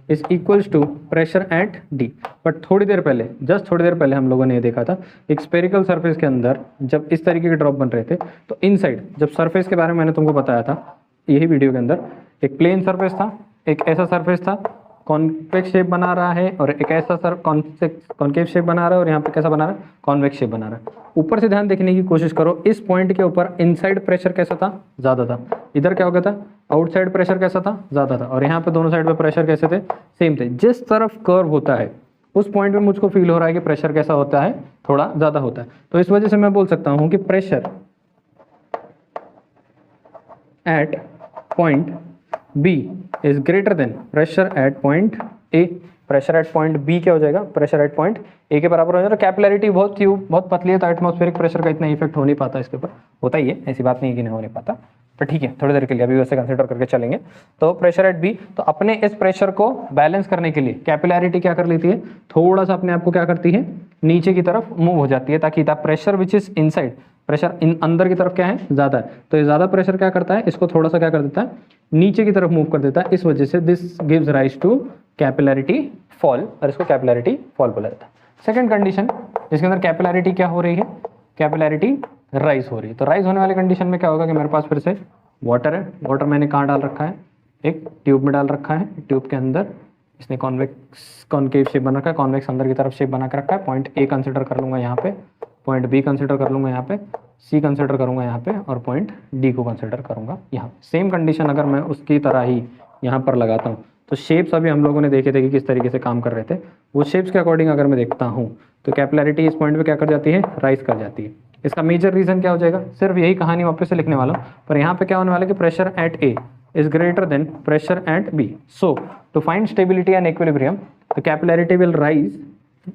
is equals to pressure at D. But थोड़ी देर पहले, जस्ट थोड़ी देर पहले हम लोगों ने ये देखा था, एक स्पेरिकल सरफेस के अंदर जब इस तरीके के ड्रॉप बन रहे थे, तो इनसाइड जब सरफेस के बारे में मैंने तुमको बताया था यही वीडियो के अंदर, एक प्लेन सरफेस था, एक ऐसा सरफेस था कॉन्वेक्स शेप बना रहा है, और एक ऐसा सर कॉन्केव शेप बना रहा है, और यहाँ पे कैसा बना रहा है, कॉन्वेक्स शेप बना रहा है। ऊपर से ध्यान देखने की कोशिश करो, इस पॉइंट के ऊपर इनसाइड प्रेशर कैसा था, ज़्यादा था। इधर क्या हो गया था, आउटसाइड प्रेशर कैसा था, ज़्यादा था। और यहाँ पे दोनों साइड पे प्रेशर कैसे थे, सेम थे। जिस तरफ कर्व होता है उस पॉइंट पे मुझको फील हो रहा है कि प्रेशर कैसा होता है, थोड़ा ज़्यादा होता है। तो इस वजह से मैं बोल सकता हूँ कि pressure at point B is greater than pressure at point A। Pressure at point B क्या हो जाएगा, प्रेशर एट पॉइंट A के बराबर हो जाएगा। कैपिलरिटी बहुत पतली है, तो एटमॉस्फेरिक प्रेशर का इतना इफेक्ट हो नहीं पाता इसके ऊपर, होता ही है, ऐसी बात नहीं है कि नहीं हो नहीं पाता, पर ठीक है थोड़ी देर के लिए अभी वैसे कंसिडर करके चलेंगे। तो प्रेशर एट B, तो अपने इस प्रेशर को बैलेंस करने के लिए कैपिलरिटी क्या कर लेती है, थोड़ा सा अपने आप को क्या करती है, नीचे की तरफ मूव हो जाती है, ताकि pressure which is inside, pressure अंदर की तरफ क्या है, ज़्यादा है, तो ये ज़्यादा प्रेशर क्या करता है, इसको थोड़ा सा क्या कर देता है, नीचे की तरफ मूव कर देता है। इस वजह से this gives rise to capillarity fall, और इसको कैपिलरिटी फॉल बोला जाता है। सेकंड कंडीशन जिसके अंदर कैपिलरिटी क्या हो रही है, कैपिलरिटी राइज हो रही है। तो राइज होने वाले कंडीशन में क्या होगा कि मेरे पास फिर से वाटर है, वाटर मैंने कहाँ डाल रखा है, एक ट्यूब में डाल रखा है, ट्यूब के अंदर इसने कॉन्वेक्स कॉन्केव शेप बना रखा है, कॉन्वेक्स अंदर की तरफ शेप बना के रखा है। पॉइंट A कंसिडर कर लूँगा यहाँ पे, पॉइंट B कंसिडर कर लूँगा यहाँ पे, C कंसिडर करूँगा यहाँ पे, और पॉइंट D को कंसिडर करूँगा यहाँ। सेम कंडीशन अगर मैं उसकी तरह ही यहाँ पर लगाता हूँ, तो शेप्स अभी हम लोगों ने देखे थे कि किस तरीके से काम कर रहे थे, वो शेप्स के अकॉर्डिंग अगर मैं देखता हूँ तो कैपिलरिटी इस पॉइंट पे क्या कर जाती है, राइज कर जाती है। इसका मेजर रीज़न क्या हो जाएगा, सिर्फ यही कहानी वापस से लिखने वाला हूँ, पर यहाँ पे क्या होने वाला है कि pressure at A is greater than pressure at B। So to find stability and equilibrium, the capillarity will rise,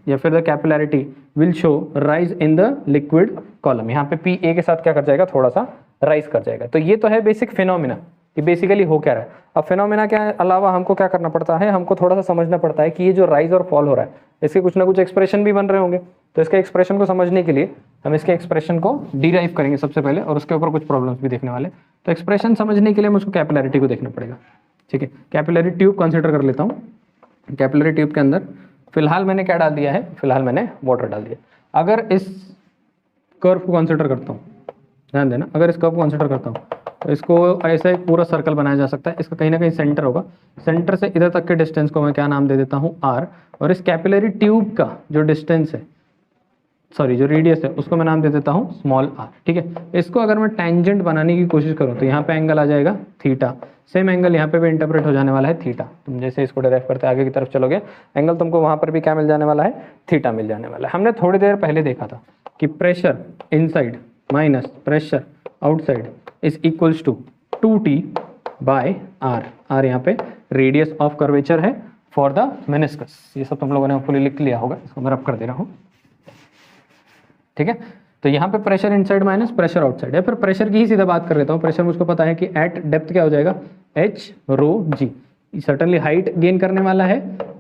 या फिर the capillarity will show rise in the liquid column. यहाँ पे पी ए के साथ क्या कर जाएगा, थोड़ा सा राइज कर जाएगा। तो ये तो है बेसिक फिनोमिना कि बेसिकली हो क्या रहा है। अब फिनोमिना के अलावा हमको क्या करना पड़ता है, हमको थोड़ा सा समझना पड़ता है कि ये जो राइज और फॉल हो रहा है इसके कुछ ना कुछ एक्सप्रेशन भी बन रहे होंगे। तो इसके एक्सप्रेशन को समझने के लिए हम इसके एक्सप्रेशन को डिराइव करेंगे सबसे पहले, और उसके ऊपर कुछ प्रॉब्लम्स भी देखने वाले। तो एक्सप्रेशन समझने के लिए मुझको कैपिलरिटी को देखना पड़ेगा, ठीक है। कैपिलरी ट्यूब कंसिडर कर लेता हूँ। कैपिलरी ट्यूब के अंदर फिलहाल मैंने क्या डाल दिया है, फिलहाल मैंने वाटर डाल दिया। अगर इस कर्व को कंसिडर करता हूँ, ध्यान देना, अगर इस कर्व को कंसिडर करता हूँ तो इसको ऐसा एक पूरा सर्कल बनाया जा सकता है। इसका कहीं ना कहीं सेंटर होगा, सेंटर से इधर तक के डिस्टेंस को मैं क्या नाम दे देता हूँ, R। और इस कैपिलरी ट्यूब का जो डिस्टेंस है, सॉरी जो रेडियस है, उसको मैं नाम दे देता हूँ स्मॉल r, ठीक है। इसको अगर मैं टेंजेंट बनाने की कोशिश करूँ तो यहाँ पे एंगल आ जाएगा थीटा, सेम एंगल यहाँ पे भी इंटरप्रेट हो जाने वाला है थीटा। तुम जैसे इसको डिराइव करते आगे की तरफ चलोगे, एंगल तुमको वहाँ पर भी क्या मिल जाने वाला है, थीटा मिल जाने वाला है। हमने थोड़ी देर पहले देखा था कि pressure inside minus pressure outside is equals to 2T by R। R यहाँ पे रेडियस ऑफ कर्वेचर है फॉर द मेनिस्कस। ये सब तुम लोगों ने फुली लिख लिया होगा, इसको मैं रब कर दे रहा हूँ, ठीक है। तो यहाँ पे pressure inside minus pressure outside है। फिर प्रेशर की ही सीधा बात कर लेता हूँ। प्रेशर मुझको पता है कि एट डेप्थ क्या हो जाएगा, H rho G। Certainly height gain करने वाला है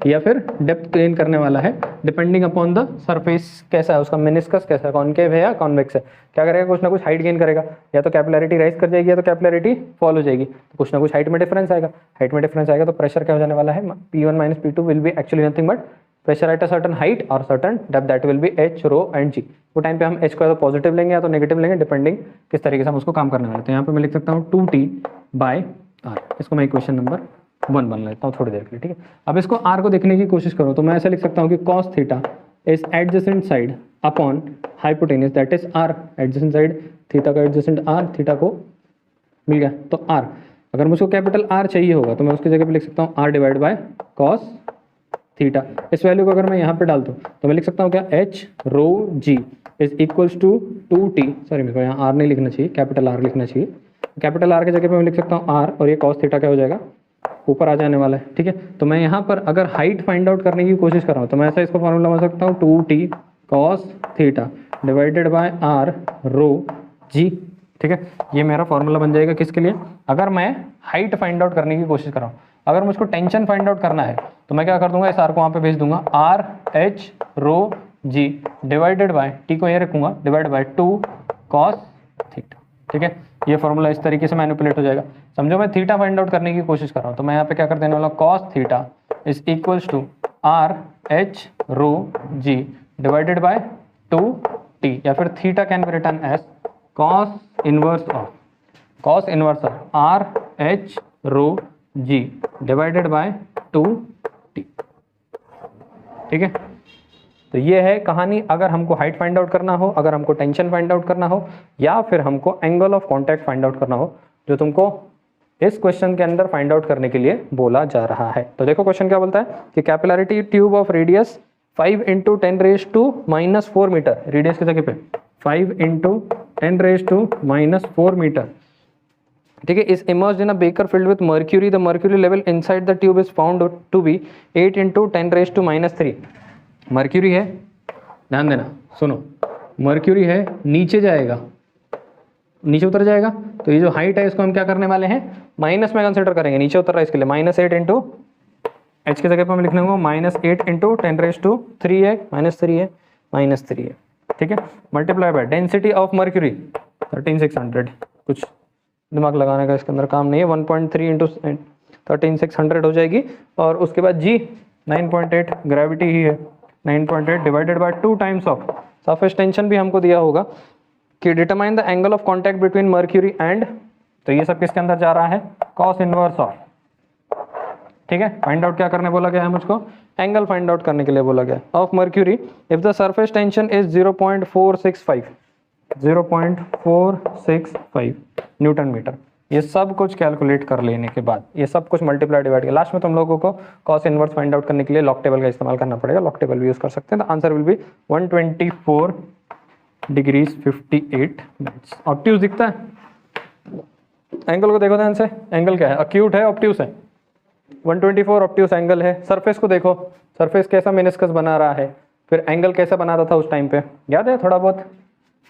या फिर डेप्थ गेन करने वाला है, डिपेंडिंग अपॉन द सरफेस कैसा है, उसका मेनिस्कस कैसा है, कॉनकेव है या कॉन्वेक्स है। क्या करेगा, कुछ ना कुछ हाइट गेन करेगा, या तो कैपिलरिटी राइज कर जाएगी या तो कैपिलरिटी फॉल हो जाएगी। तो कुछ ना कुछ हाइट में डिफरेंस आएगा, हाइट में डिफरेंस आएगा तो प्रेशर क्या हो जाने वाला है, P1 minus P2 will be actually nothing but pressure at a certain height और certain depth, that will be H rho and G। वो टाइम पे हम H को या तो पॉजिटिव लेंगे या तो नेगेटिव लेंगे, डिपेंडिंग किस तरीके से हम उसको काम करने वाले। तो यहाँ पे मैं लिख सकता हूँ 2T बाय R। इसको मैं इक्वेशन नंबर 1 बन लेता हूँ थोड़ी देर के लिए, ठीक है। अब इसको R को देखने की कोशिश करो तो मैं ऐसा लिख सकता हूँ कि cos theta is adjacent side upon hypotenuse that is R। Adjacent side theta का एडजेसेंट R, थीटा को मिल गया तो R। अगर मुझको कैपिटल R चाहिए होगा तो मैं उसकी जगह पे लिख सकता हूँ R divide by cos theta. इस वैल्यू को अगर मैं यहाँ पे डाल दूँ तो मैं लिख सकता हूँ क्या, H rho G is equals to 2T, sorry मेरे को यहाँ R नहीं लिखना चाहिए, कैपिटल R लिखना चाहिए। कैपिटल R की जगह पे मैं लिख सकता हूँ R, और ये cos थीटा क्या हो जाएगा, ऊपर आ जाने वाला है, ठीक है। तो मैं यहाँ पर अगर हाइट फाइंड आउट करने की कोशिश कर रहा हूँ तो मैं ऐसा इसको फॉर्मूला बना सकता हूँ 2T cos theta divided by R rho G, ठीक है। ये मेरा फॉर्मूला बन जाएगा किसके लिए, अगर मैं हाइट फाइंड आउट करने की कोशिश कर रहा हूँ। अगर मुझको टेंशन फाइंड आउट करना है तो मैं क्या कर दूंगा, इस R को वहाँ पे भेज दूंगा, R H rho G divided by T को ये रखूंगा डिवाइड बाय 2 कॉस थीटा। ठीक है, ये फॉर्मूला इस तरीके से मैनिपुलेट हो जाएगा। समझो मैं थीटा फाइंड आउट करने की कोशिश कर रहा हूँ, तो मैं यहाँ पे क्या कर देने वाला, cos theta is equals to R H rho G divided by 2t, या फिर theta can be written as cos inverse of R H rho G divided by 2t। ठीक है, तो ये है कहानी। अगर हमको हाइट फाइंड आउट करना हो, अगर हमको टेंशन फाइंड आउट करना हो, या फिर हमको angle of contact find out करना हो, जो तुमको इस क्वेश्चन के अंदर फाइंड आउट करने के लिए बोला जा रहा है। तो देखो क्वेश्चन क्या बोलता है कि capillarity tube of radius 5 × 10⁻⁻⁴ metre, radius की जगह पे 5 × 10⁻⁻⁴ मीटर, ठीक है, is immersed in a beaker filled with mercury. The mercury level inside the tube is found to be 8 × 10⁻³ mercury है, ध्यान देना, सुनो, मर्क्यूरी है, नीचे जाएगा, नीचे उतर जाएगा, तो ये जो हाइट है इसको हम क्या करने वाले हैं, माइनस में कंसिडर करेंगे, नीचे उतर रहा है इसके लिए -8 × h की जगह पर हम लिखने को -8 × 10⁻³ है, -3 है, ठीक है, multiply by density of mercury 13600, कुछ दिमाग लगाने का इसके अंदर काम नहीं है, 1.3 × 13600 हो जाएगी, और उसके बाद जी 9.8 ग्रेविटी ही है, 9.8 divided by 2 times of surface tension भी हमको दिया होगा कि determine the angle of contact between mercury and, तो ये सब किसके अंदर जा रहा है, कॉस इनवर्स ऑफ। ठीक है, फाइंड आउट क्या करने बोला गया है मुझको, एंगल फाइंड आउट करने के लिए बोला गया of mercury if the surface tension is 0.465 newton metre. ये सब कुछ कैलकुलेट कर लेने के बाद, ये सब कुछ मल्टीप्लाई डिवाइड, लास्ट में तुम लोगों को कॉस इनवर्स फाइंड आउट करने के लिए लॉग टेबल का इस्तेमाल करना पड़ेगा, लॉग टेबल भी यूज कर सकते हैं। The answer will be 124 degrees 58 minutes. Obtuse दिखता है, एंगल को देखो ध्यान से, एंगल क्या है, अक्यूट है, ऑब्ट्यूस है, 124 ऑब्ट्यूस एंगल है। सरफेस को देखो, सरफेस कैसा मेनिस्कस बना रहा है, फिर एंगल कैसा बनाता था उस टाइम पे, याद है थोड़ा बहुत,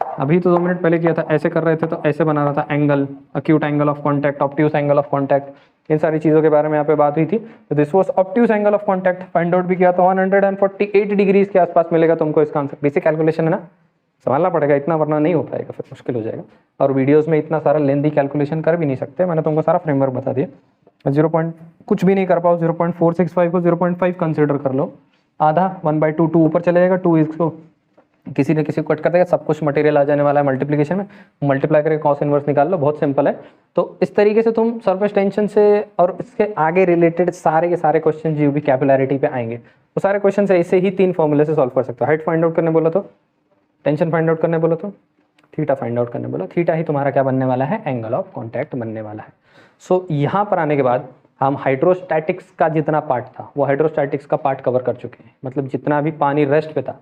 अभी तो 2 मिनट पहले किया था, ऐसे कर रहे थे तो ऐसे बना रहा था angle, acute angle of contact, obtuse angle of contact, इन सारी चीज़ों के बारे में यहाँ पे बात हुई थी। तो this was obtuse angle of contact, find out भी किया तो 148 डिग्रीज के आसपास मिलेगा तुमको इसका आंसर। बेसिक कैलकुलेशन है ना, संभालना पड़ेगा इतना, वरना नहीं हो पाएगा, फिर मुश्किल हो जाएगा, और वीडियोज़ में इतना सारा लेंथी कैलकुलेशन कर भी नहीं सकते। मैंने तुमको सारा फ्रेमवर्क बता दिया। 0. कुछ भी नहीं कर पाओ, 0.465 को 0.5 कंसिडर कर लो, आधा 1/2, 2 ऊपर चले जाएगा, 2 इसको किसी न किसी को कट कर देगा, सब कुछ मटेरियल आ जाने वाला है मल्टीप्लिकेशन में, मल्टीप्लाई करके कॉस इनवर्स निकाल लो, बहुत सिंपल है। तो इस तरीके से तुम सरफेस टेंशन से और इसके आगे रिलेटेड सारे के सारे क्वेश्चन जो भी कैपिलरिटी पे आएंगे, वो सारे क्वेश्चन से ऐसे ही 3 फॉर्मूले से सॉल्व कर सकते हो। हाइट फाइंड आउट करने बोला तो, टेंशन फाइंड आउट करने बोला तो, थीटा फाइंड आउट करने बोला, थीटा ही तुम्हारा क्या बनने वाला है, एंगल ऑफ कॉन्टैक्ट बनने वाला है। सो यहाँ पर आने के बाद हम हाइड्रोस्टैटिक्स का जितना पार्ट था वो हाइड्रोस्टैटिक्स का पार्ट कवर कर चुके हैं, मतलब जितना भी पानी रेस्ट पे था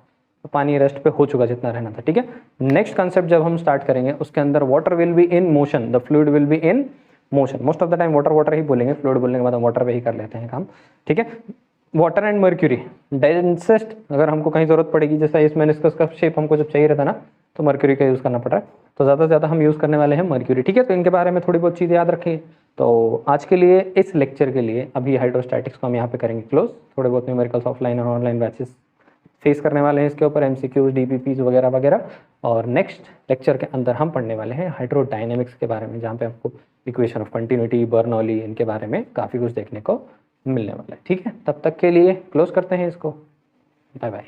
तो पानी रेस्ट पे हो चुका जितना रहना था। ठीक है, नेक्स्ट कंसेप्ट जब हम स्टार्ट करेंगे उसके अंदर water will be in motion, the fluid will be in motion. Most of the time water ही बोलेंगे, फ्लूइड बोलने के बाद हम वाटर पे ही कर लेते हैं काम। ठीक है, वाटर एंड मर्क्यूरी डेंसेस्ट, अगर हमको कहीं जरूरत पड़ेगी, जैसा इस मेनिस्कस का शेप हमको जब चाहिए रहता ना तो मर्क्यूरी का यूज़ करना पड़ रहा है, तो ज़्यादा से ज़्यादा हम यूज़ करने वाले हैं मर्क्यूरी। ठीक है, तो इनके बारे में थोड़ी बहुत चीज़ें याद रखिए। तो आज के लिए, इस लेक्चर के लिए अभी हाइड्रोस्टैटिक्स को हम यहाँ पे करेंगे क्लोज। थोड़े बहुत न्यूमेरिकल्स ऑफलाइन और ऑनलाइन बैचेस फेस करने वाले हैं इसके ऊपर, MCQs, DPPs वगैरह वगैरह। और नेक्स्ट लेक्चर के अंदर हम पढ़ने वाले हैं हाइड्रोडायनेमिक्स के बारे में, जहाँ पे आपको इक्वेशन ऑफ कंटिन्यूटी, बर्नौली, इनके बारे में काफ़ी कुछ देखने को मिलने वाला है। ठीक है, तब तक के लिए क्लोज करते हैं इसको, बाय बाय।